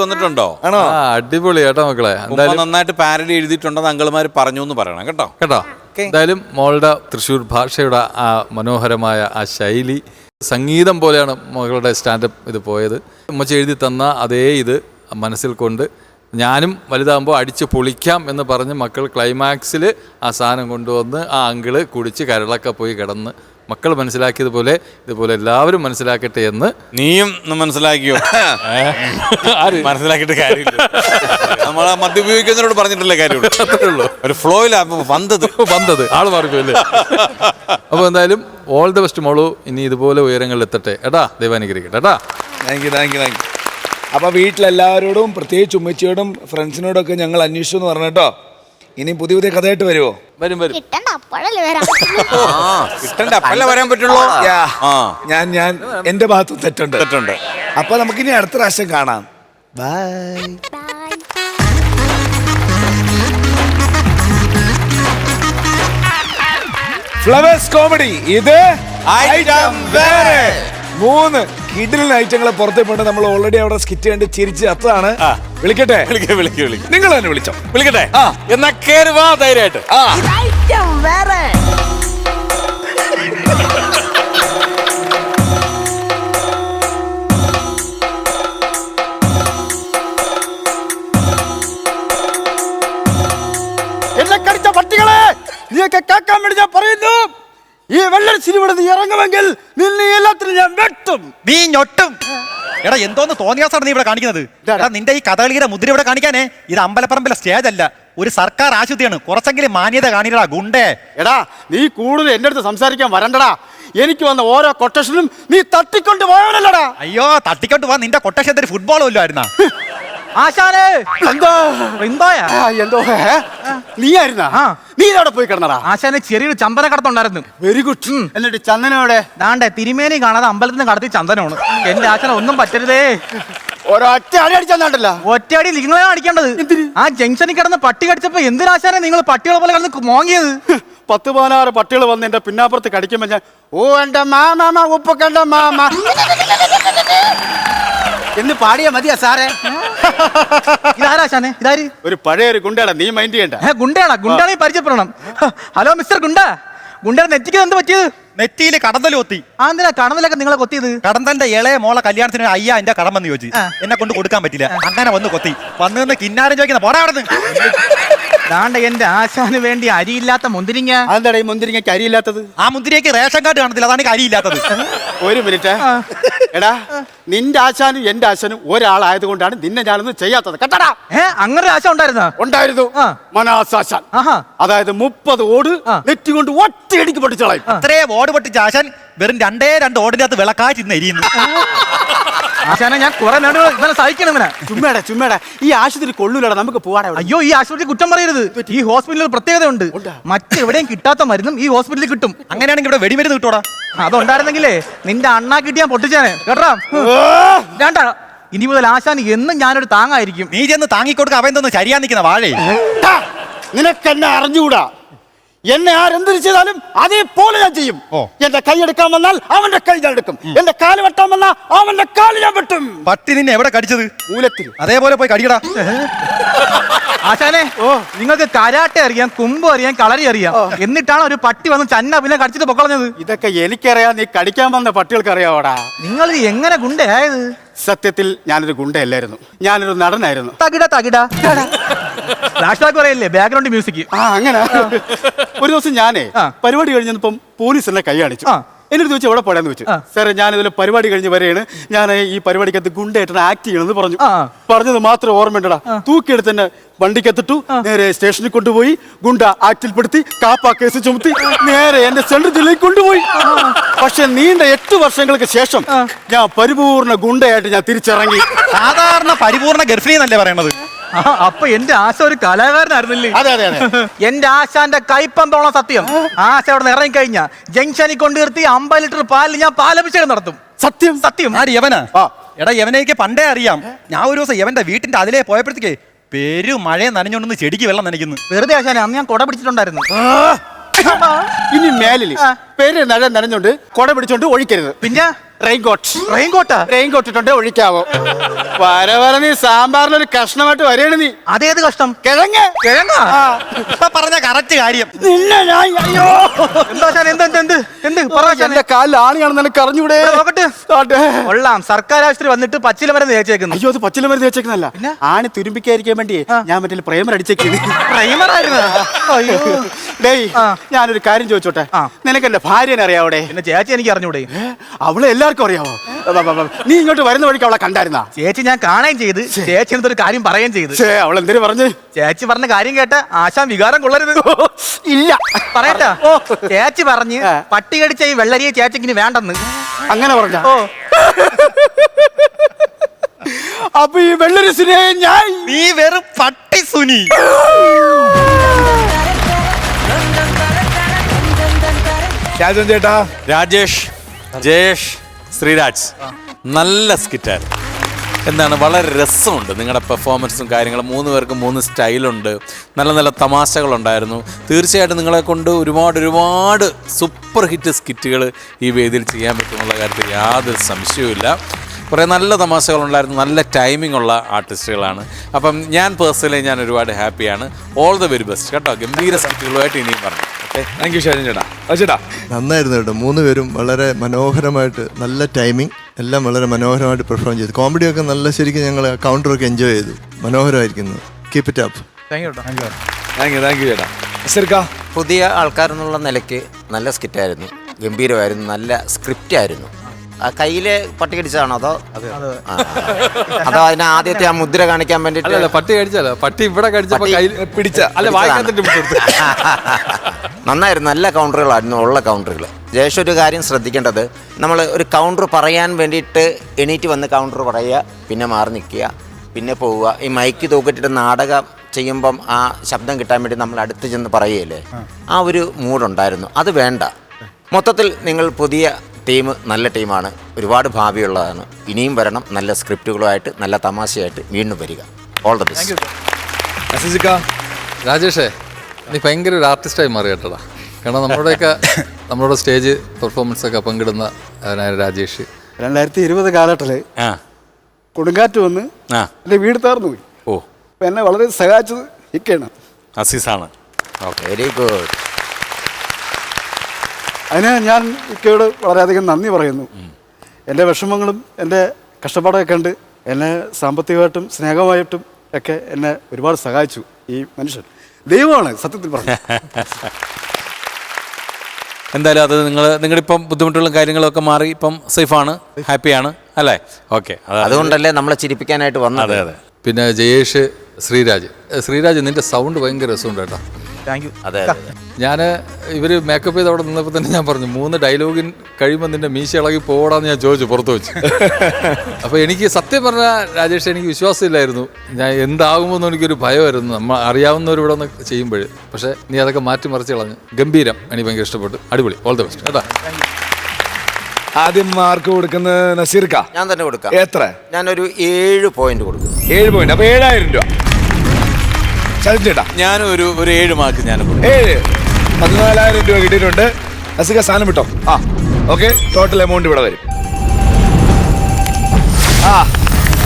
വന്നിട്ടുണ്ടോ? ആണോ? അടിപൊളി കേട്ടോ മക്കളെ. നന്നായിട്ട് പാരഡി എഴുതിയിട്ടുണ്ടെന്ന് അങ്കിൾമാര് പറഞ്ഞു എന്ന് പറയണം കേട്ടോ. എന്തായാലും മോളുടെ തൃശ്ശൂർ ഭാഷയുടെ ആ മനോഹരമായ ആ ശൈലി, സംഗീതം പോലെയാണ് മകളുടെ സ്റ്റാൻഡപ്പ് ഇത് പോയത്. ഉമ്മച്ചി എഴുതി തന്ന അതേ ഇത് മനസ്സിൽ കൊണ്ട് ഞാനും വലുതാകുമ്പോൾ അടിച്ച് പൊളിക്കാം എന്ന് പറഞ്ഞ് മക്കൾ ക്ലൈമാക്സിൽ ആ സാധനം കൊണ്ടുവന്ന് ആ അങ്കിള് കുടിച്ച് കരളൊക്കെ പോയി കിടന്ന് മക്കൾ മനസ്സിലാക്കിയതുപോലെ ഇതുപോലെ എല്ലാവരും മനസ്സിലാക്കട്ടെ എന്ന് നീയും മനസ്സിലാക്കിയോ? മനസ്സിലാക്കിയിട്ട് കാര്യമില്ല. നമ്മൾ മദ്യം ഉപയോഗിക്കുന്നതിനോട് പറഞ്ഞിട്ടല്ലേ കാര്യമുള്ളൂ. ഒരു ഫ്ലോയിലാ വന്നത് ആള് മാറിപ്പോയില്ലേ? അപ്പോൾ എന്തായാലും ഓൾ ദ ബെസ്റ്റ് മോളു. ഇനി ഇതുപോലെ ഉയരങ്ങളിൽ എത്തട്ടെ ഏട്ടാ. ദൈവാനുഗ്രഹിക്കട്ടെ ഏട്ടാ. Thank you. അപ്പോൾ വീട്ടിലെല്ലാവരോടും പ്രത്യേകിച്ച് ഉമ്മച്ചിയോടും ഫ്രണ്ട്സിനോടൊക്കെ ഞങ്ങൾ അന്വേഷിച്ചു എന്ന് പറഞ്ഞോ. ഇനി പുതിയ കഥയായിട്ട് വരുമോ? വരും. കിട്ടണ്ട അപ്പോഴല്ലേ വരാൻ പറ്റുള്ളൂ. ഞാൻ എന്റെ ഭാഗത്തും തെറ്റുണ്ട്. അപ്പൊ നമുക്കിനി അടുത്ത പ്രാവശ്യം കാണാം. ബൈ. Flowers comedy. ഇത് ഐറ്റം വേറെ. 3 കിടിലൻ ഐറ്റങ്ങളെ പുറത്തെ പോയിട്ട് നമ്മൾ ഓൾറെഡി അവിടെ സ്കിറ്റ് കണ്ട് ചിരിച്ച് അതാണ്. വിളിക്കട്ടെ? നിങ്ങൾ തന്നെ വിളിച്ചോ. വിളിക്കട്ടെ? എന്നാ കേറുവാ ധൈര്യമായിട്ട്. എന്നെ കടിച്ച പട്ടികളെ, നീയൊക്കെ കേൾക്കാൻ വേണ്ടി ഞാൻ പറയുന്നു. ഈ വെള്ളരിച്ചിരി ഇവിടെ നീ ഇറങ്ങുമെങ്കിൽ നിന്നെ എല്ലാത്തിനും ഞാൻ വെട്ടും. നീ ഞൊട്ടും. എടാ എന്തോന്ന് തോന്നിയാസാണ് നീ ഇവിടെ കാണിക്കുന്നത്? എടാ നിന്റെ ഈ കഥകളിയുടെ മുദ്ര ഇവിടെ കാണിക്കാനേ ഇത് അമ്പലപ്പറമ്പിലെ സ്റ്റേജ് അല്ല, ഒരു സർക്കാർ ആശുപത്രിയാണ്. കുറച്ചെങ്കിലും മാന്യത കാണിക്കടാ ഗുണ്ടേ. എടാ നീ കൂടുതൽ എന്റെ അടുത്ത് സംസാരിക്കാൻ വരണ്ടടാ. എനിക്ക് വന്ന ഓരോ കൊട്ടേഷനും നീ തട്ടിക്കൊണ്ട് പോയവനല്ലടാ. അയ്യോ തട്ടിക്കൊണ്ട് പോവാൻ നിന്റെ കൊട്ടേഷൻ ഫുട്ബോൾ വല്ലതും ആയിരുന്നാ? ആശാനേ എന്തോ നീ ആയിരുന്നാ? നീ ഇതവിടെ പോയി കിടന്നടാ. ആശാനെ ചെറിയൊരു ചന്ദന കടത്തുണ്ടായിരുന്നു. Very good. എന്നിട്ട് ചന്ദനോടെ ദാണ്ടെ തിരുമേനി കാണാതെ അമ്പലത്തിൽ നിന്ന് കടത്തി ചന്ദനമാണ്. എന്റെ ആശാന ഒന്നും പറ്റരുതേ. ഓരോ ഒറ്റ അടി അടിച്ചാണ്ടല്ല. ഒറ്റയടി നിങ്ങളെ അടിക്കേണ്ടത്. ആ ജംഗ്ഷനിൽ കിടന്ന് പട്ടി കടിച്ചപ്പോ എന്തിനാശാനെ നിങ്ങൾ പട്ടികളെ പോലെ കിടന്ന് മോങ്ങിയത്? 10-16 പട്ടികൾ വന്ന് എന്റെ പിന്നാപ്പുറത്ത് കടിക്കുമ്പോ ഞാൻ എന്റെ മാമാ ഉപ്പക്കണ്ട മാമ എന്ന് പാടിയാ മതിയാ സാറേ? ഇതാരാശാനെ? ഇതാര്? ഒരു പഴയൊരു ഗുണ്ടയാടാ, നീ മൈൻഡ് ചെയ്യണ്ട. ഗുണ്ടയാണെങ്കിൽ പരിചയപ്പെടണം. ഹലോ മിസ്റ്റർ ഗുണ്ട. ഗുണ്ടയുടെ നെറ്റിക്ക് എന്ത് പറ്റിയത്? നെറ്റിയിൽ കടന്തൽ കൊത്തി. ആ എന്തിനാ കടന്തലൊക്കെ നിങ്ങളെ കൊത്തിയത്? കടന്തന്റെ ഇളയ മോളെ കല്യാണത്തിന് അയ്യ എന്റെ കടം വന്ന് ചോദിച്ചു. എന്നെ കൊണ്ട് കൊടുക്കാൻ പറ്റില്ല. അങ്ങനെ വന്ന് കൊത്തി. വന്ന് കിന്നാരം ചോദിക്കുന്ന പോടാ അവിടെ നിന്ന്. ദാണ്ട എന്റെ ആശാന് വേണ്ടി അരിയില്ലാത്ത മുന്തിരിങ്ങ. അതെന്താടാ ഈ മുന്തിരിങ്ങക്ക് അരിയില്ലാത്തത്? ആ മുന്തിരിക്ക് റേഷൻ കാർഡ് കാണത്തില്ല, അതാണ് അരിയില്ലാത്തത്. ഒരു മിനിറ്റ്. എടാ നിന്റെ ആശാനും എന്റെ ആശാനും ഒരാളായത് കൊണ്ടാണ് നിന്നെ ഞാനൊന്നും ചെയ്യാത്തത് കേട്ടടാ. അങ്ങനെ ആശ ഉണ്ടായിരുന്നു. മനാസാശാൻ. അതായത് 30 ഓട് നെറ്റി കൊണ്ട് ഒറ്റയടിക്ക് പൊട്ടിച്ചളയും. അത്രയും ഓട് പൊട്ടിച്ച ആശാൻ വെറും 2 ഓടിന്റെ അകത്ത് വിളക്കാച്ചിരുന്ന് എരിയുന്നു. ആശാനെ ഞാൻ കുറെ നേരം സഹിക്കണം. ചുമ്മാടാ ഈ ആശുപത്രി കൊള്ളൂലടാ, നമുക്ക് പോവാടാ. അയ്യോ ഈ ആശുപത്രി കുറ്റം പറയരുത്. ഈ ഹോസ്പിറ്റലിൽ പ്രത്യേകത ഉണ്ട്. മറ്റെവിടെയും കിട്ടാത്ത മരുന്നും ഈ ഹോസ്പിറ്റലിൽ കിട്ടും. അങ്ങനെയാണെങ്കിൽ ഇവിടെ വെടിമരുന്ന് കിട്ടോടാ. അതുണ്ടായിരുന്നെങ്കിലേ നിന്റെ അണ്ണാ കിട്ടിയാൻ പൊട്ടിച്ചാനെ കേട്ടാ. വേണ്ട ഇനി മുതൽ ആശാൻ എന്നും ഞാനൊരു താങ്ങായിരിക്കും. നീ ചെന്ന് താങ്ങിക്കൊടുക്ക, അവൻ തോന്നുന്നു ചരിയാൻ നിൽക്കുന്ന വാഴേ. നിനക്കെന്നെ അറിഞ്ഞുകൂടാ. എന്നെ ആരെന്തിനു ചെയ്താലും അതേപോലെ ഞാൻ ചെയ്യും. എന്റെ കൈ എടുക്കാൻ വന്നാൽ അവന്റെ കൈ ഞാൻ എടുക്കും. എന്റെ കാല് വെട്ടാൻ വന്നാൽ അവന്റെ കാല് ഞാൻ വെട്ടും. പട്ടി നിന്നെ എവിടെ കടിച്ചത്? മൂലത്തിൽ. അതേപോലെ പോയി കടിക്കടാ. ആശാനെ, നിങ്ങൾക്ക് കരാട്ടെ അറിയാം, കുമ്പ് അറിയാം, കളരി അറിയാം, എന്നിട്ടാണ് ഒരു പട്ടി വന്ന് ചന്ന പിന്നെ കടിച്ചിട്ട് പൊക്കളഞ്ഞത്. ഇതൊക്കെ എനിക്കറിയാം, നീ കടിക്കാൻ വന്ന പട്ടികൾക്ക് അറിയാവോടാ. നിങ്ങൾ എങ്ങനെ ഗുണ്ടയായത്? സത്യത്തിൽ ഞാനൊരു ഗുണ്ടയല്ലായിരുന്നു, ഞാനൊരു നടനായിരുന്നു. തകിട തകിട ഫ്ലാഷ് ബാക്ക് പറയല്ലേ, ബാക്ക്ഗ്രൗണ്ട് മ്യൂസിക്. അങ്ങനെ ഒരു ദിവസം ഞാനേ പരിപാടി കഴിഞ്ഞപ്പം പോലീസ് എന്നെ കൈ കാണിച്ചു. എന്നോട് ചോദിച്ചു എവിടെ പോടാന്ന് ചോദിച്ചു. സാറേ, ഞാൻ ഇതിൽ പരിപാടി കഴിഞ്ഞ് വരെയാണ്, ഞാൻ ഈ പരിപാടിക്കകത്ത് ഗുണ്ടയായിട്ട് ആക്ട് ചെയ്യണമെന്ന് പറഞ്ഞു. പറഞ്ഞത് മാത്രം ഓർമ്മയുണ്ടടാ. തൂക്കിയെടുത്ത് തന്നെ വണ്ടിക്കത്തിട്ടു, നേരെ സ്റ്റേഷനിൽ കൊണ്ടുപോയി ഗുണ്ട ആക്ടിൽപ്പെടുത്തി കാപ്പ കേസ് ചുമത്തി നേരെ എന്റെ സെൻട്രൽ ജില്ലയിൽ കൊണ്ടുപോയി. പക്ഷെ നീണ്ട 8 വർഷങ്ങൾക്ക് ശേഷം ഞാൻ പരിപൂർണ ഗുണ്ടയായിട്ട് ഞാൻ തിരിച്ചിറങ്ങി. സാധാരണ പരിപൂർണ ഗർഭിണി എന്നല്ലേ പറയണത്? അപ്പൊ എന്റെ ആശ ഒരു കലാകാരനായിരുന്നില്ലേ? അതെ അതെ അതെ. എന്റെ ആശാന്റെ കൈപ്പന്തോളം സത്യം. ആശ അവിടെ നിന്ന് ഇറങ്ങിക്കഴിഞ്ഞ ജംഗ്ഷനിൽ കൊണ്ടു നിർത്തി 50 ലിറ്റർ പാലിൽ ഞാൻ പാലഭിഷേകം നടത്തും. സത്യം സത്യം. ആടി യവനാ? എടാ, യവനേക്ക് പണ്ടേ അറിയാം. ഞാൻ ഒരു ദിവസം യവന്റെ വീട്ടിന്റെ അതിലേ പോയപ്പോഴത്തേക്ക് പെരു മഴയെ നനഞ്ഞോണ്ടെന്ന് ചെടിക്ക് വെള്ളം നനയ്ക്കുന്നു. വെറുതെ ആശാനെ, അന്ന് ഞാൻ കൊട പിടിച്ചിട്ടുണ്ടായിരുന്നു. ഇനി മേലില് പേര് നനഞ്ഞോണ്ട് കൊട പിടിച്ചോണ്ട് ഒഴിക്കരുത്. പിന്നെ റെയിൻകോട്ട് ഇട്ടോണ്ട് ഒഴിക്കാവോ. വര നീ സാമ്പാറിലൊരു കഷ്ണമായിട്ട് വരെയാണ് നീ. അതേത് കഷ്ണം? കിഴങ്ങ്. കിഴങ്ങാ? ഇപ്പൊ പറഞ്ഞ കറക്റ്റ് കാര്യം. നിന്നെ ഞാൻ അയ്യോ എന്റെ കാലിൽ ആണിയാണെന്ന് എനിക്ക് അറിഞ്ഞൂടെ. കൊള്ളാം, സർക്കാർ ആശുപത്രി വന്നിട്ട് പച്ചില മരുന്ന് തേച്ചേക്കുന്നു. അയ്യോ, അത് പച്ചില മരുന്ന് തേച്ചേക്കുന്നല്ല, ആണി തുരുമ്പിക്കാതിരിക്കാൻ വേണ്ടി ഞാൻ മറ്റേ പ്രേമർ അടിച്ചേക്കുന്നു. ഡേയ്, ഞാനൊരു കാര്യം ചോദിച്ചോട്ടെ, നിനക്ക് എന്റെ ഭാര്യനെ അറിയാവൂടെ? പിന്നെ ചേച്ചി എനിക്ക് അറിഞ്ഞൂടെ? അവളെ എല്ലാവർക്കും അറിയാവോ? നീ ഇങ്ങോട്ട് വരുന്ന വഴിക്ക് അവളെ കണ്ടായിരുന്നാ? ചേച്ചി ഞാൻ കാണുകയും ചെയ്ത്, ചേച്ചി എന്തൊരു കാര്യം പറയുകയും ചെയ്ത്. അവൾ എന്തിനു പറഞ്ഞു? ചേച്ചി പറഞ്ഞ കാര്യം കേട്ട ആശാൻ വികാരം കൊള്ളരുത്. ഇല്ല, പറയട്ടാ. ചേച്ചി പറഞ്ഞ് പട്ടി കടിച്ച ഈ വെള്ളരിയെ ചേച്ചിക്ക് ഇനി വേണ്ടെന്ന്. അങ്ങനെ പറഞ്ഞ? അപ്പൊ ഈ വെള്ളരി സുനിയെ ഞാൻ നീ വെറും പട്ടി സുനി. ചേട്ടാ, രാജേഷ്, ജയേഷ്, ശ്രീരാജ്, നല്ല സ്കിറ്റായിരുന്നു. എന്താണ്, വളരെ രസമുണ്ട് നിങ്ങളുടെ പെർഫോമൻസും കാര്യങ്ങളും. 3 പേർക്കും 3 സ്റ്റൈലുണ്ട്, നല്ല നല്ല തമാശകളുണ്ടായിരുന്നു. തീർച്ചയായിട്ടും നിങ്ങളെ കൊണ്ട് ഒരുപാട് സൂപ്പർ ഹിറ്റ് സ്കിറ്റുകൾ ഈ വേദിയിൽ ചെയ്യാൻ പറ്റുമെന്നുള്ള കാര്യത്തിൽ യാതൊരു സംശയവുമില്ല. കുറേ നല്ല തമാശകളുണ്ടായിരുന്നു, നല്ല ടൈമിംഗ് ഉള്ള ആർട്ടിസ്റ്റുകളാണ്. അപ്പം ഞാൻ പേഴ്സണലി ഞാൻ ഒരുപാട് ഹാപ്പിയാണ്. ഓൾ ദ വെരി ബെസ്റ്റ് കേട്ടോ. ഗംഭീര സ്കിറ്റുകളുമായിട്ട് ഇനിയും പറഞ്ഞു. താങ്ക് യു ഷാജൻ ചേട്ടാ. ചേട്ടാ, നന്നായിരുന്നു കേട്ടോ. 3 പേരും വളരെ മനോഹരമായിട്ട്, നല്ല ടൈമിംഗ്, എല്ലാം വളരെ മനോഹരമായിട്ട് പെർഫോം ചെയ്തു. കോമഡിയൊക്കെ നല്ല, ശരിക്കും ഞങ്ങൾ കൗണ്ടറൊക്കെ എൻജോയ് ചെയ്തു. മനോഹരമായിരിക്കുന്നു. Keep it up. Thank you ചേട്ടാ. പുതിയ ആൾക്കാരെന്നുള്ള നിലയ്ക്ക് നല്ല സ്കിറ്റായിരുന്നു, ഗംഭീരമായിരുന്നു, നല്ല സ്ക്രിപ്റ്റ് ആയിരുന്നു. ആ കയ്യിലെ പട്ടി കടിച്ചതാണോ അതോ അതോ അതിന് ആദ്യത്തെ ആ മുദ്ര കാണിക്കാൻ വേണ്ടിട്ട്? പട്ടി കടിച്ചല്ലോ, പട്ടി ഇവിടെ കടിച്ചപ്പോ പിടിച്ച നന്നായിരുന്നു. നല്ല കൗണ്ടറുകളായിരുന്നു, ഉള്ള കൗണ്ടറുകൾ. ജയേഷ്, ഒരു കാര്യം ശ്രദ്ധിക്കേണ്ടത്, നമ്മൾ ഒരു കൗണ്ടർ പറയാൻ വേണ്ടിയിട്ട് എണീറ്റ് വന്ന് കൗണ്ടർ പറയുക, പിന്നെ മാറി നിൽക്കുക, പിന്നെ പോവുക. ഈ മൈക്ക് തൂക്കിട്ടിട്ട് നാടകം ചെയ്യുമ്പം ആ ശബ്ദം കിട്ടാൻ വേണ്ടി നമ്മൾ അടുത്ത് ചെന്ന് പറയുകയല്ലേ, ആ ഒരു മൂഡുണ്ടായിരുന്നു. അത് വേണ്ട. മൊത്തത്തിൽ നിങ്ങൾ പുതിയ ടീം നല്ല ടീമാണ്, ഒരുപാട് ഭാവിയുള്ളതാണ്. ഇനിയും വരണം, നല്ല സ്ക്രിപ്റ്റുകളുമായിട്ട്, നല്ല തമാശയായിട്ട് വീണ്ടും വരിക. All the best. രാജേഷേ, നീ ഭയങ്കര ഒരു ആർട്ടിസ്റ്റായി മാറി കേട്ടടാ. കാരണം നമ്മളോട് സ്റ്റേജ് പെർഫോമൻസ് ഒക്കെ പങ്കിടുന്ന രാജേഷ് 2020 കാലഘട്ടത്തില് കൊടുങ്കാറ്റ് വന്ന് എന്റെ വീട് തകർന്നു പോയി. അപ്പൊ എന്നെ വളരെ സഹായിച്ചത് ഇക്കയാണ്, അസീസാണ്. Very good. അതിന് ഞാൻ ഇക്കയോട് വളരെയധികം നന്ദി പറയുന്നു. എൻ്റെ വിഷമങ്ങളും എൻ്റെ കഷ്ടപ്പാടൊക്കെ കണ്ട് എന്നെ സാമ്പത്തികമായിട്ടും സ്നേഹമായിട്ടും ഒക്കെ എന്നെ ഒരുപാട് സഹായിച്ചു ഈ മനുഷ്യൻ. ദൈവമാണ് സത്യത്തിൽ പറഞ്ഞു. എന്തായാലും അത് നിങ്ങളിപ്പം ബുദ്ധിമുട്ടുള്ള കാര്യങ്ങളൊക്കെ മാറി ഇപ്പം സേഫാണ്, ഹാപ്പിയാണ് അല്ലേ? ഓക്കെ, അതുകൊണ്ടല്ലേ നമ്മളെ ചിരിപ്പിക്കാനായിട്ട് വന്നത്. അതെ അതെ. പിന്നെ ജയേഷ്, ശ്രീരാജ് നിന്റെ സൗണ്ട് ഭയങ്കര രസമുണ്ട് കേട്ടോ. Thank you. അതെ, ഞാൻ ഇവര് മേക്കപ്പ് ചെയ്ത് അവിടെ നിന്നപ്പോൾ തന്നെ ഞാൻ പറഞ്ഞു, 3 ഡയലോഗിൻ കഴിയുമ്പോൾ നിന്റെ മീശ ഇളകി പോടാന്ന് ഞാൻ ചോദിച്ചു പുറത്ത് വെച്ച്. അപ്പോൾ എനിക്ക് സത്യം പറഞ്ഞാൽ രാജേഷ്, എനിക്ക് വിശ്വാസമില്ലായിരുന്നു. ഞാൻ എന്താകുമെന്ന് എനിക്കൊരു ഭയമായിരുന്നു, നമ്മൾ അറിയാവുന്നവരിവിടെ ഒന്ന് ചെയ്യുമ്പോൾ. പക്ഷേ നീ അതൊക്കെ മാറ്റി മറിച്ച് കളഞ്ഞു. ഗംഭീരം, എനിക്ക് ഭയങ്കര ഇഷ്ടപ്പെട്ടു. അടിപൊളി. ഓൾ ദ ബെസ്റ്റ് കേട്ടോ. ആദ്യം മാർക്ക് കൊടുക്കുന്നത് നസീർക്ക. ഞാൻ തന്നെ കൊടുക്കാം. എത്ര? ഞാനൊരു 7 പോയിന്റ് കൊടുക്കും. 7 പോയിന്റ്. അപ്പൊ 7000 രൂപ. ചേട്ടാ ഞാനും ഒരു 7 മാർക്ക് ഞാൻ 7. 14,000 രൂപ കിട്ടിയിട്ടുണ്ട്. നസീർക്ക സാധനം വിട്ടോ. ഓക്കെ, ടോട്ടൽ എമൗണ്ട് ഇവിടെ വരും.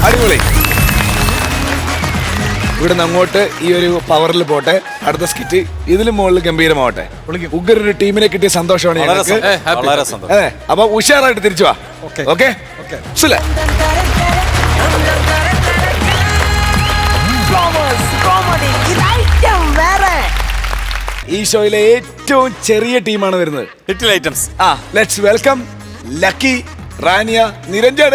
അടിപൊളി. ഇവിടുന്ന് അങ്ങോട്ട് ഈ ഒരു പവറിൽ പോട്ടെ. അടുത്ത സ്കിറ്റ് ഇതിലും മുകളിൽ ഗംഭീരമാവട്ടെ. ഉഗ്രൊരു ടീമിനെ കിട്ടിയ സന്തോഷമാണ് ഞങ്ങൾക്ക്. വളരെ സന്തോഷം. അതെ, അപ്പൊ ഉഷാറായിട്ട് തിരിച്ചു വാ. ഓക്കെ. ഈ ഷോയിലെ ഏറ്റവും ചെറിയ ടീമാണ് വരുന്നത്. Little items. Let's welcome Lucky, Rania, Niranjan.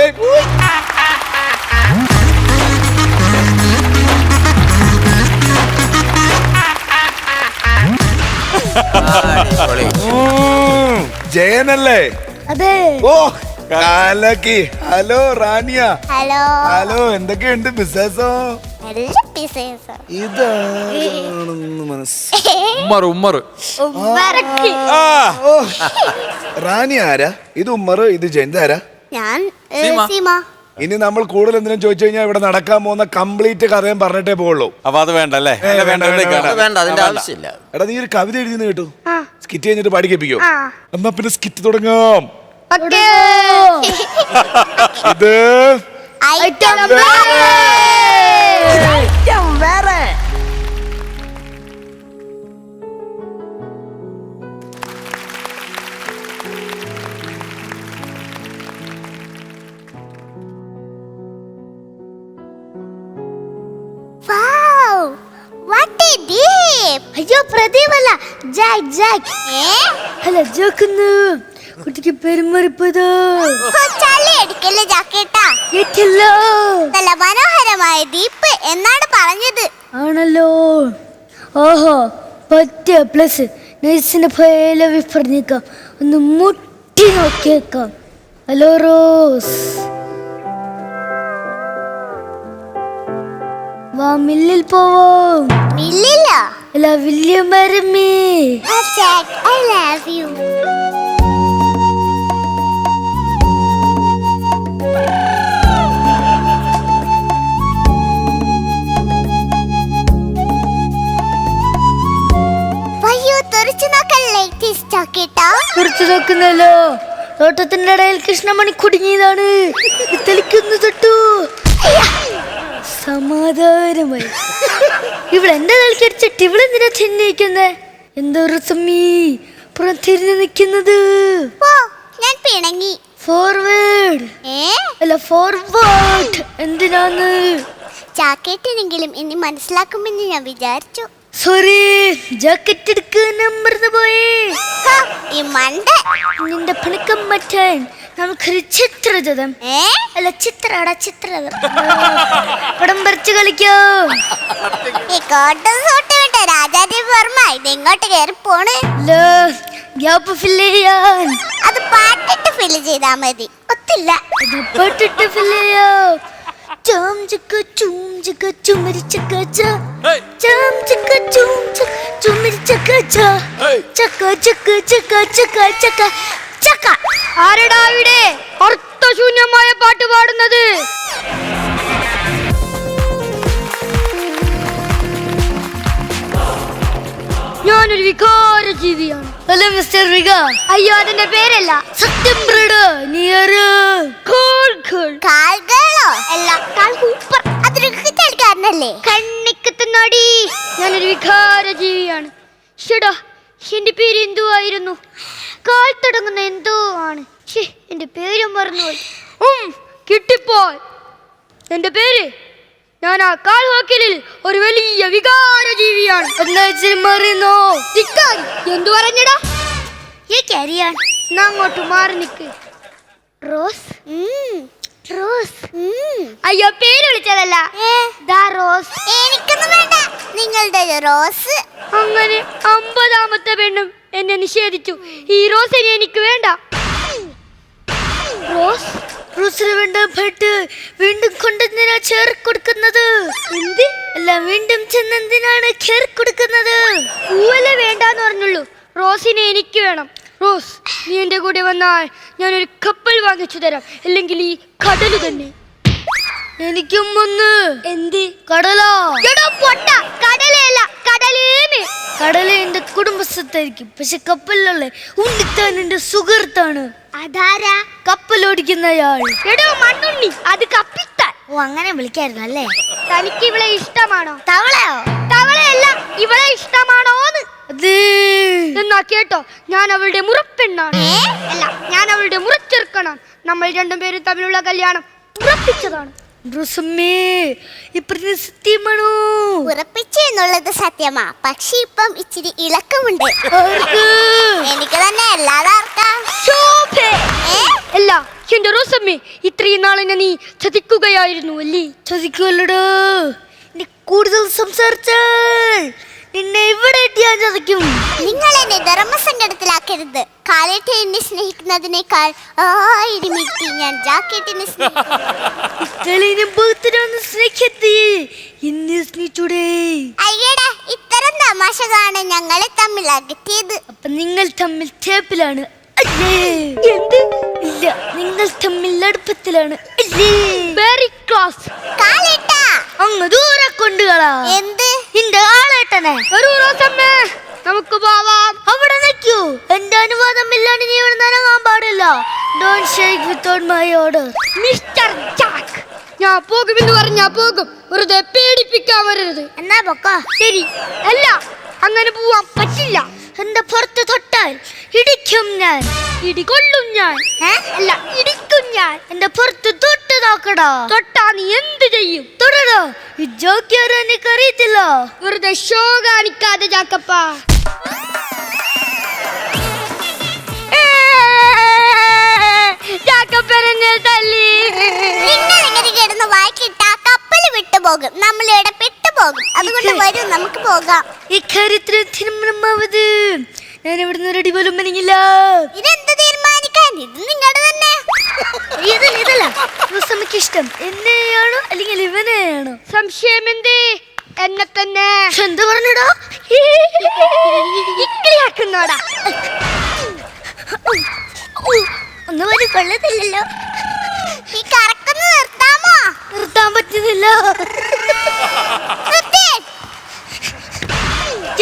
ജയനല്ലേ? അതെ. ഓ കാലക്കി. ഹലോ റാനിയ. ഹലോ. ഹലോ, എന്തൊക്കെയുണ്ട് ബിസിനസ്സോ? നല്ല ബിസിനസ്. ഇതാണെന്ന് ഉമ്മർ റാണി ആരാ? ഇത് ഉമ്മർ, ഇത് ജയന്ത് ആരാ? ഞാൻ സീമ. ഇനി നമ്മൾ കൂടുതൽ എന്തിനും ചോദിച്ചു കഴിഞ്ഞാൽ ഇവിടെ നടക്കാൻ പോകുന്ന കംപ്ലീറ്റ് കഥയും പറഞ്ഞിട്ടേ പോകുള്ളൂ. അപ്പൊ അത് വേണ്ടല്ലേ? വേണ്ട, അതിന്റെ ആവശ്യമില്ല. എടാ, നീ ഒരു കവിത എഴുതിന്ന് കേട്ടു. സ്കിറ്റ് കഴിഞ്ഞിട്ട് പാടിക്കപ്പിക്കോ? എന്നാ പിന്നെ സ്കിറ്റ് തുടങ്ങാം. ഇത് അയ്യോ, പ്രദീപല്ല, ജാക്ക്. ജാക്ക് അല്ല, ജാക്കുന്നു കുട്ടിക്ക് പെരുമാറിപ്പതോ ചള്ളിയടിക്കല്ലേ ജാക്കേട്ടാ. നല്ല മനോഹരമായ ദീപ് എന്നാണ് പറഞ്ഞത്. ആണല്ലോ. ഓഹോ, പറ്റിയ പ്ലസ്. നൈസിന്റെ ഭയല പറഞ്ഞേക്കാം. ഒന്ന് മുട്ടി നോക്കിയേക്കാം. ഹലോ റോസ്, വാ മില്ലിൽ പോവാം. മില്ലിലോ? അല്ല, വലിയ മരമേ. I love you. തുറച്ചു നോക്കുന്നല്ലോ. തോട്ടത്തിന്റെ ഇടയിൽ കൃഷ്ണമണി കുടുങ്ങിയതാണ്. തെളിക്കുന്നു തൊട്ടു. സമാധാനമായി. ഇവിടെ എന്റെ കളിക്കടിച്ചിട്ട് ഇവിടെ എന്തിനാ ചിന്തിക്കുന്നേ? എന്തോ രസമീ പുറത്തിരുന്ന് നിൽക്കുന്നത്. ഞാൻ പിണങ്ങി. ഫോർവേഡ് അല്ല, ഫോർവേഡ്. എന്തിനാന്ന്? ജാക്കറ്റിനെങ്കിലും ഇനി മനസ്സിലാക്കുമെന്ന് ഞാൻ വിചാരിച്ചു. സോറി, ജാക്കറ്റ് എടുക്കാൻ മറന്നുപോയി. ഈ മണ്ട നിന്റെ പണിക്കം മാറ്റാൻ നമുക്കൊരു ചിത്രരഥം. അല്ല, ചിത്രരഥം പടം വരച്ച് കളിക്കാം. ഈ കോട്ടൺ സൂട്ട് വിട്ട രാജാദേവ് വർമ്മ ഇതെങ്ങോട്ട് കയറി പോണ്? ഗ്യാപ്പ് ഫില്ല് ചെയ്യാൻ. അത് പാട്ടിട്ട് ഫില്ല് ചെയ്താ മതി. ഒത്തില്ല, പാട്ടിട്ട് ഫില്ല് ചെയ്യാം. ചാം ചക്ക ചൂം ചക്ക ചുമരി ചക്ക ചാം ചക്ക ചൂം ചക്ക ചുമരി ചക്ക ചക്ക ചക്ക ചക്ക ചക്ക ചക്ക ചക്ക. ആരടാ ഇവിടെ അർത്ഥശൂന്യമായ പാട്ട് പാടുന്നത്? ഞാനൊരു വികാര ജീവിയാണ്. അല്ല മിസ്റ്റർ വിക. അയ്യോ, അതിന്റെ പേരല്ല. സത്യം ബ്രഡ്. കാൽകളോ? അല്ല, കാൽകൂപ്പർ. അതൊരു കളിക്കാരനല്ലേ? കണ്ണിക്കത്തുന്നാടി. ഞാനൊരു വികാര ജീവിയാണ്. ഷെടാ, എന്റെ പേര് എന്തോ ആയിരുന്നു. കാൽ തുടങ്ങുന്ന എന്തോ ആണ്. എന്റെ പേര് മറന്നുപോയി. കിട്ടിപ്പോയി എന്റെ പേര്. ഞാൻ ആ കാൽ വാക്കിലിൽ ഒരു വലിയ വികാര ജീവിയാണ്. മറിയുന്നോ? എന്തു പറഞ്ഞടാ? എനിക്കറിയാൻ. അങ്ങോട്ട് മാറി നിക്ക്. റോസ്. റോസ്. അയ്യോ, പേര് വിളിച്ചതല്ല. റോസ്. എനിക്കൊന്നും വേണ്ട, നിങ്ങളുടെ റോസ്. അങ്ങനെ 50ാമത്തെ പെണ്ണും എന്നെ നിഷേധിച്ചു. ഈ റോസിനെ എനിക്ക് വേണ്ട. റോസ് റോസിന് വേണ്ട പെട്ട് വീണ്ടും കൊണ്ടെന്തിനാ ചേർക്കൊടുക്കുന്നത്? എന്ത്? അല്ല, വീണ്ടും ചെന്നെന്തിനാണ് ചേർക്കൊടുക്കുന്നത്? പൂവല്ലേ വേണ്ടാന്ന് പറഞ്ഞുള്ളൂ. റോസിനെ എനിക്ക് വേണം. റോസ്, നീ എന്റെ കൂടെ വന്നാൽ ഞാനൊരു കപ്പൽ വാങ്ങിച്ചു തരാം, അല്ലെങ്കിൽ ഈ കടല് തന്നെ. എനിക്കും ഒന്ന്. എന്ത് കടലാ? കടലല്ല, കടലേന്ന്. കടല എന്റെ കുടുംബസ്ഥത്തായിരിക്കും, പക്ഷെ കപ്പലിലുള്ള ഉണ്ണിത്താൻ എന്റെ സുഹൃത്താണ്. അതാരാ? കപ്പലോടിക്കുന്നയാൾ. എടോ മണ്ണുണ്ണി, അത് കപ്പിത്താൻ. ഓ, അങ്ങനെ വിളിക്കായിരുന്നു അല്ലേ? തനിക്ക് ഇവളെ ഇഷ്ടമാണോ? തവളയോ? തവളയല്ല, ഇവളെ ഇഷ്ടമാണോന്ന്. എന്നാ കേട്ടോ, ഞാൻ അവളുടെ മുറപ്പെണ്ണാണ്. അല്ല, ഞാൻ അവളുടെ മുറച്ചെറുക്കണം. നമ്മൾ രണ്ടുപേരും തമ്മിലുള്ള കല്യാണം ഉറപ്പിച്ചതാണ്. ഉറപ്പിച്ചു എന്നുള്ളത് സത്യമാ, പക്ഷെ ഇപ്പം ഇച്ചിരി ഇളക്കമുണ്ട്. എനിക്ക് തന്നെ അല്ലാതാർക്കാ? അല്ല എന്റെ റോസമ്മേ, ഇത്രയും നാളെന്നെ നീ ചതിക്കുകയായിരുന്നു അല്ലേ? ചതിക്കുമല്ലടോ, നീ കൂടുതൽ സംസാരിച്ചാൽ നിന്നെ ഇവിടെ ഞാൻ ചതിക്കും. നിങ്ങൾ എന്നെ ധർമ്മസങ്കടത്തിലാക്കരുത്. കാലേട്ട് എന്നെ സ്നേഹിക്കുന്നതിനേക്കാൾ 1000 ഇരട്ടി ഞാൻ ജാക്കറ്റിനെ അയ്യടാ, ഇത്തരം തമാശകളാണ് ഞങ്ങളെ തമ്മിൽ അകറ്റിയത്. അപ്പൊ നിങ്ങൾ തമ്മിൽ ടേപ്പിലാണ്. എന്ത്? ഇല്ല, നിങ്ങൾ തമ്മിൽ അടുപ്പത്തിലാണ്. Very close. കാലേട്ടാ, അങ്ങ് ദൂരെ കൊണ്ടുകളാ. എന്ത്? നിന്റെ ആളേട്ടനെ. ഒരു റോസമ്മേ, നമുക്ക് പോവാം. അവിടെ നിൽക്കൂ, എന്റെ അനുവാദം ഇല്ലാണ്ട് നീ ഇവിടെ നനങ്ങാൻ പാടില്ല. Don't shake without my order. Mister Jack, ഞാൻ പോകുമെന്ന് പറഞ്ഞാ പോകും, വെറുതെ പേടിപ്പിക്കാൻ വരരുത്. എന്നാ പൊക്കോ. ശരി. അല്ല, അങ്ങനെ പോവാൻ പറ്റില്ല. എന്റെ പുറത്ത് തൊട്ടാൽ ഇടിക്കും ഞാൻ. ഇടികൊള്ളും ഞാൻ. അല്ല, ഇടിക്കും ഞാൻ. എന്റെ പുറത്ത് തൊട്ട് നോക്കടാ. തൊട്ടാ നീ എന്ത് ചെയ്യും? തൊടടോ, ഈ ജോക്കിയാരെ എനിക്ക് അറിയത്തില്ല. വെറുതെ ഷോ കാണിക്കാതെ ജാക്കപ്പ. ജാക്കപ്പനെ തല്ലി. നിങ്ങൾ ഇങ്ങനെ കിടന്ന് വായിക്കിട്ടാ കപ്പൽ വിട്ടുപോകും, നമ്മളിവിടെ പെട്ടുപോകും. അതുകൊണ്ട് വരും, നമുക്ക് പോകാം. ഇക്കാര്യത്തിൽ തീരുമാനമാവത്. ഞാൻ ഇവിടുന്ന് റെഡി പോലും പനിങ്ങില്ല. ഇതെന്ത് തീരുമാനിക്കാൻ? ഇത് നിങ്ങളുടെ തന്നെ. ഇതല്ല റോസമ്മയ്ക്ക് ഇഷ്ടം എന്നെയാണോ അല്ലെങ്കിൽ ഇവനെയാണോ? സംശയം എന്തേ? എന്നെ തന്നെ. എന്ത് പറഞ്ഞടാ? ഇക്കിളിയാക്കുന്നോടാ. ഒന്നും ഒരു കൊള്ളത്തില്ലല്ലോ. ഈ കറക്കുന്ന നിർത്താമോ? നിർത്താൻ പറ്റുന്നില്ല.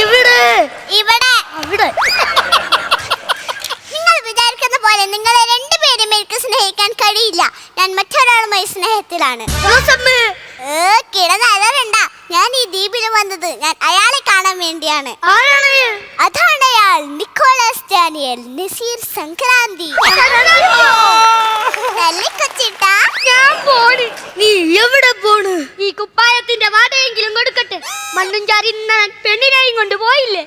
ഇവിടെ ഇവിടെ അവിടെ. നിങ്ങൾ വിചാരിക്കുന്ന പോലെ നിങ്ങളെ രണ്ടുപേരും എനിക്ക് സ്നേഹിക്കാൻ കഴിയില്ല. ഞാൻ മറ്റൊരാളുമായി സ്നേഹത്തിലാണ്. കിടന്നലരണ്ട. ഞാൻ ഈ ദ്വീപിൽ വന്നത് ഞാൻ അയാളെ കാണാൻ വേണ്ടിയാണ്. ആരാണ്? അതാണ് അയാൾ, നിക്കോളാസ് ഡാനിയൽ നസീർ സംക്രാന്തി. കൊച്ചിട്ടാ, ഞാൻ പോണ്. നീ എവിടെ പോണ്? ഈ കുപ്പായത്തിന്റെ വാടകയെങ്കിലും കൊടുക്കട്ടെ. മണ്ണും ചാരി പെണ്ണിനെയും കൊണ്ട് പോയില്ലേ?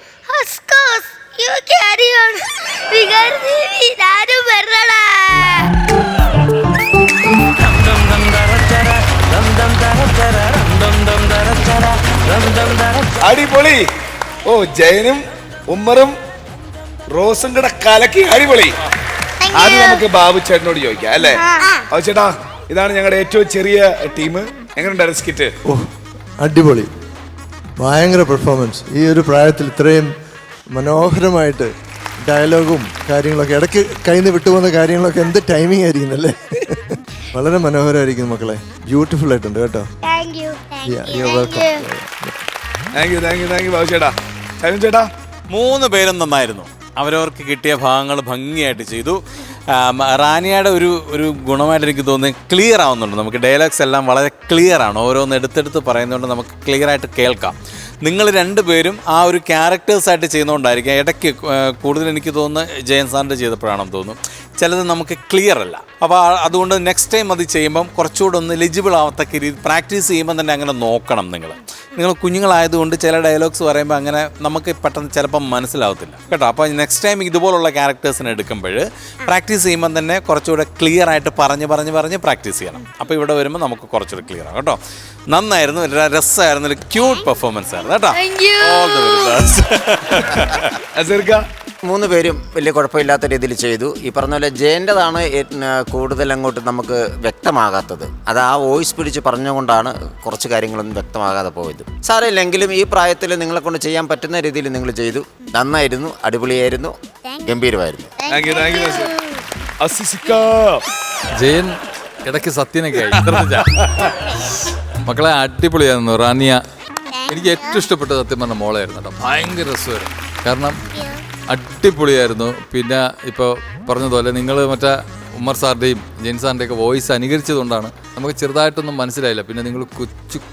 അടിപൊളി. ഓ, ജയനും ഉമ്മറും റോസും കൂടെ കലക്കി. അടിപൊളി. അത് നമുക്ക് ബാബു ചേട്ടനോട് ചോദിക്കാം അല്ലേ? ബാബു ചേട്ടാ, ഇതാണ് ഞങ്ങളുടെ ഏറ്റവും ചെറിയ ടീം. എങ്ങനെയുണ്ടായിരുന്നു സ്കിറ്റ്? ഓ, അടിപൊളി, ഭയങ്കര പെർഫോമൻസ്. ഈ ഒരു പ്രായത്തിൽ ഇത്രയും മനോഹരമായിട്ട് ഡയലോഗും കാര്യങ്ങളൊക്കെ, ഇടയ്ക്ക് കയ്യിൽ നിന്ന് വിട്ടുപോകുന്ന കാര്യങ്ങളൊക്കെ എന്ത് ടൈമിംഗ് ആയിരിക്കുന്നല്ലേ. വളരെ മനോഹരമായിരിക്കും മക്കളെ. ബ്യൂട്ടിഫുൾ ആയിട്ടുണ്ട് കേട്ടോ. താങ്ക് യു ബാബു ചേട്ടാ. ശൈലൻ ചേട്ടാ, 3 പേരും നന്നായിരുന്നു. അവരവർക്ക് കിട്ടിയ ഭാഗങ്ങൾ ഭംഗിയായിട്ട് ചെയ്തു. റാനിയുടെ ഒരു ഗുണമായിട്ട് എനിക്ക് തോന്നുന്നത് ക്ലിയർ ആവുന്നുണ്ട്. നമുക്ക് ഡയലോഗ്സ് എല്ലാം വളരെ ക്ലിയർ ആണ്. ഓരോന്ന് എടുത്തെടുത്ത് പറയുന്നതുകൊണ്ട് നമുക്ക് ക്ലിയർ ആയിട്ട് കേൾക്കാം. നിങ്ങൾ 2 പേരും ആ ഒരു ക്യാരക്ടേഴ്സായിട്ട് ചെയ്യുന്നതുകൊണ്ടായിരിക്കും ഇടയ്ക്ക് കൂടുതൽ എനിക്ക് തോന്നുന്നു ജയൻ സാറിൻ്റെ ചെയ്തപ്പോഴാണെന്ന് തോന്നുന്നു ചിലത് നമുക്ക് ക്ലിയർ അല്ല. അപ്പോൾ അതുകൊണ്ട് നെക്സ്റ്റ് ടൈം അത് ചെയ്യുമ്പം കുറച്ചുകൂടെ ഒന്ന് എലിജിബിൾ ആവത്തക്ക രീതി പ്രാക്ടീസ് ചെയ്യുമ്പോൾ തന്നെ അങ്ങനെ നോക്കണം. നിങ്ങൾ കുഞ്ഞുങ്ങളായതുകൊണ്ട് ചില ഡയലോഗ്സ് പറയുമ്പോൾ അങ്ങനെ നമുക്ക് പെട്ടെന്ന് ചിലപ്പം മനസ്സിലാവത്തില്ല കേട്ടോ. അപ്പോൾ നെക്സ്റ്റ് ടൈം ഇതുപോലുള്ള ക്യാരക്ടേഴ്സിനെ എടുക്കുമ്പോൾ പ്രാക്ടീസ് ചെയ്യുമ്പം തന്നെ കുറച്ചുകൂടെ ക്ലിയർ ആയിട്ട് പറഞ്ഞ് പ്രാക്ടീസ് ചെയ്യണം. അപ്പോൾ ഇവിടെ വരുമ്പോൾ നമുക്ക് കുറച്ചുകൂടെ ക്ലിയർ ആകും കേട്ടോ. നന്നായിരുന്നു, രസമായിരുന്നു, ഒരു ക്യൂട്ട് പെർഫോമൻസ് ആയിരുന്നു കേട്ടോ. All the best. 3 പേരും വലിയ കുഴപ്പമില്ലാത്ത രീതിയിൽ ചെയ്തു. ഈ പറഞ്ഞ പോലെ ജയൻ്റെതാണ് കൂടുതൽ അങ്ങോട്ട് നമുക്ക് വ്യക്തമാകാത്തത്. അത് ആ വോയിസ് പിടിച്ച് പറഞ്ഞുകൊണ്ടാണ് കുറച്ച് കാര്യങ്ങളൊന്നും വ്യക്തമാകാതെ പോയത്. സാരമില്ലെങ്കിലും ഈ പ്രായത്തിൽ നിങ്ങളെ കൊണ്ട് ചെയ്യാൻ പറ്റുന്ന രീതിയിൽ നിങ്ങൾ ചെയ്തു. നന്നായിരുന്നു, അടിപൊളിയായിരുന്നു, ഗംഭീരമായിരുന്നു. അസിസിക്ക. ജയൻ ഇടയ്ക്ക് സത്യനൊക്കെ ആയി. മക്കളെ അടിപൊളിയായിരുന്നു റാനിയ. എനിക്ക് ഏറ്റവും ഇഷ്ടപ്പെട്ട സത്യം പറഞ്ഞ മോളായിരുന്നു കേട്ടോ. ഭയങ്കര രസമായിരുന്നു. കാരണം അടിപൊളിയായിരുന്നു. പിന്നെ ഇപ്പോൾ പറഞ്ഞതുപോലെ നിങ്ങൾ മറ്റേ ഉമ്മർ സാറിൻ്റെയും ജെയിൻ സാറിൻ്റെ ഒക്കെ വോയിസ് അനുകരിച്ചതുകൊണ്ടാണ് നമുക്ക് ചെറുതായിട്ടൊന്നും മനസ്സിലായില്ല. പിന്നെ നിങ്ങൾ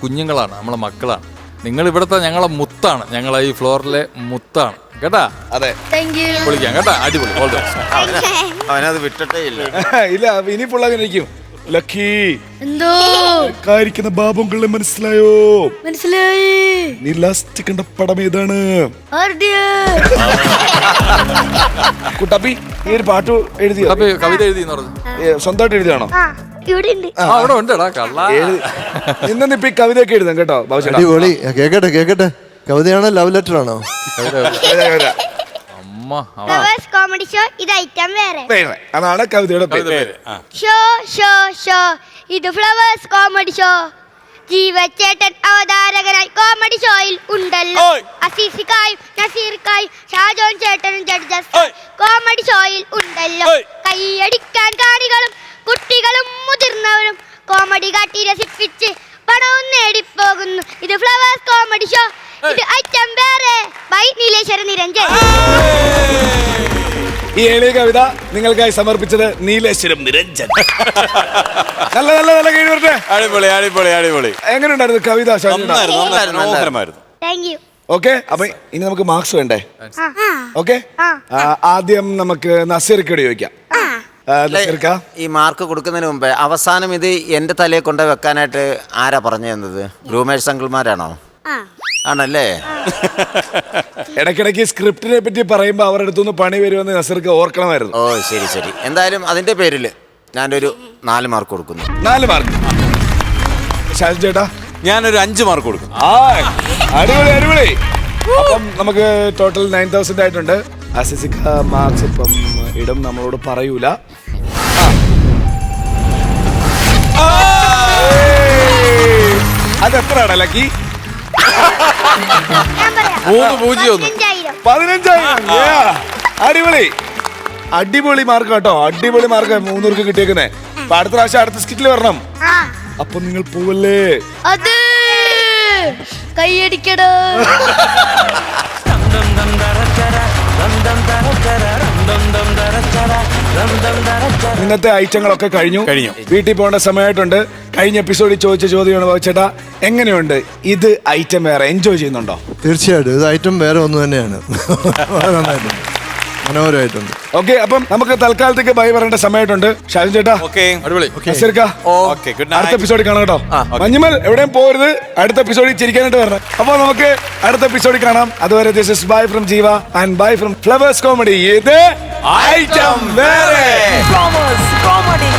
കുഞ്ഞുങ്ങളാണ്, നമ്മളെ മക്കളാണ്. നിങ്ങൾ ഇവിടുത്തെ ഞങ്ങളെ മുത്താണ്, ഞങ്ങളെ ഈ ഫ്ലോറിലെ മുത്താണ് കേട്ടാ. അതെ, പൊളിക്കാം കേട്ടാ. അടിപൊളി. അവനത് വിട്ടിട്ടേ ഇല്ല. ഇല്ല ഇനി പുള്ളായിരിക്കും. ലക്കി എന്തോ കാരിക്കുന്ന ബാബുങ്കളെ മനസ്സിലായോ? മനസ്സിലായി. നീ ലാസ്റ്റ് കണ്ട പടം ഏതാണ്? കുട്ടപ്പി ഈ ഒരു പാട്ട് എഴുതിയോ? കവിത എഴുതിയെന്ന് പറഞ്ഞു. സ്വന്തമായിട്ട് എഴുതിയാണോ? ഇവിടെ ഉണ്ട്. അവിടെ ഉണ്ടടാ കള്ള. ഇന്നിപ്പോ ഈ കവിതയൊക്കെ എഴുതാം കേട്ടോ ബാബുചേട്ടാ. അടിപൊളി. കേക്കട്ടെ കവിതയാണോ ലവ് ലെറ്റർ ആണോ? ഫ്ലവേഴ്സ് കോമഡി ഷോ ഇത് ഐറ്റം വേറെ. അതാണ് കവിതയുടെ പേര്. ഷോ ഷോ ഷോ ഇത് ഫ്ലവേഴ്സ് കോമഡി ഷോ. ജീവച്ചേട്ടൻ അവതാരകനായി കോമഡി ഷോയിൽ ഉണ്ടല്ലോ. അസീസിക്കായും നസീർക്കായും ഷാജോൻ ചേട്ടനും ജഡ്ജസ് കോമഡി ഷോയിൽ ഉണ്ടല്ലോ. കൈയടിക്കാൻ കാണികളും കുട്ടികളും മുതിർന്നവരും കോമഡി കാട്ടി രസിപ്പിച്ച് പണവും നേടിപ്പോകുന്നു. ഇത് ഫ്ലവേഴ്സ് കോമഡി ഷോ. ഇത് ഐറ്റം വേറെ. ബൈ നീലേശ്വര നിരഞ്ജൻ. ഈ എളിയ കവിത നിങ്ങൾക്കായി സമർപ്പിച്ചത് നീലേശ്വരം നിരഞ്ജൻ. നല്ല നല്ല നല്ല കഴിവ് വരട്ടെ. അടിപൊളി അടിപൊളി അടിപൊളി. എങ്ങനെയുണ്ടായിരുന്നു കവിത? മനോഹരമായിരുന്നു. Thank you. ഓക്കെ, അപ്പൊ ഇനി നമുക്ക് മാർക്സ് വേണ്ടേ? ഓക്കെ, ആദ്യം നമുക്ക് നസീർക്കോട് ചോദിക്കാം. നസീർക്ക, ഈ മാർക്ക് കൊടുക്കുന്നതിന് മുമ്പേ അവസാനം ഇത് എന്റെ തലയെ കൊണ്ട് വെക്കാനായിട്ട് ആരാ പറഞ്ഞു തന്നത്? ഗ്രൂമേഴ്സ് അങ്കിൾമാരാണോ? ആണല്ലേ? ഇടയ്ക്കിടയ്ക്ക് സ്ക്രിപ്റ്റിനെ പറ്റി പറയുമ്പോ അവരുടെ അടുത്തുനിന്ന് പണി വരുമെന്ന് നസീർക്ക് ഓർക്കണമായിരുന്നു. ഓ ശരി ശരി. എന്തായാലും അതിന്റെ പേരിൽ ഞാനൊരു 4 മാർക്ക് കൊടുക്കുന്നു. 4 മാർക്ക്. ഷാജി ചേട്ടാ? ഞാനൊരു 5 മാർക്ക് കൊടുക്കും. അടിപൊളി അടിപൊളി. അപ്പം നമുക്ക് ടോട്ടൽ 9000 ആയിട്ടുണ്ട്. അസിസിക്ക മാർക്സ് ഇപ്പം ഇടും, നമ്മളോട് പറയൂല. അതെത്രയാണ് ലക്കി? 15,000. അടിപൊളി അടിപൊളി മാർക്ക് കേട്ടോ. അടിപൊളി മാർക്ക് 300 കിട്ടിയേക്കുന്നേ. അപ്പൊ അടുത്ത പ്രാവശ്യം അടുത്ത സ്കിറ്റിൽ വരണം. അപ്പൊ നിങ്ങൾ പോവല്ലേ? അത് കൈയടിക്കടോ. ഇന്നത്തെ ഐറ്റങ്ങളൊക്കെ കഴിഞ്ഞു. വീട്ടിൽ പോകേണ്ട സമയമായിട്ടുണ്ട്. കഴിഞ്ഞ എപ്പിസോഡിൽ ചോദിച്ച ചോദ്യമാണ് ബാബുചേട്ടാ, എങ്ങനെയുണ്ട് ഇത് ഐറ്റം വേറെ? എൻജോയ് ചെയ്യുന്നുണ്ടോ? തീർച്ചയായിട്ടും ഇത് ഐറ്റം വേറെ ഒന്ന് തന്നെയാണ്. മനോഹരമായിട്ടുണ്ട്. ഓക്കെ, അപ്പം നമുക്ക് തൽക്കാലത്തേക്ക് ബൈ പറയേണ്ട സമയമായിട്ടുണ്ട്. ഷാജൻ ചേട്ടാ, അടുത്ത എപ്പിസോഡിൽ കാണാം കേട്ടോ. മഞ്ഞുമൽ എവിടെയും പോകരുത്, അടുത്ത എപ്പിസോഡിൽ ചിരിക്കാനായിട്ട് വരണം. അപ്പൊ നമുക്ക് അടുത്ത എപ്പിസോഡിൽ കാണാം. അതുവരെ ദിസ് ഇസ് ബൈ ഫ്രം ജീവ and bye from flowers comedy. ഇത് ഐറ്റം വേറെ. Flowers comedy.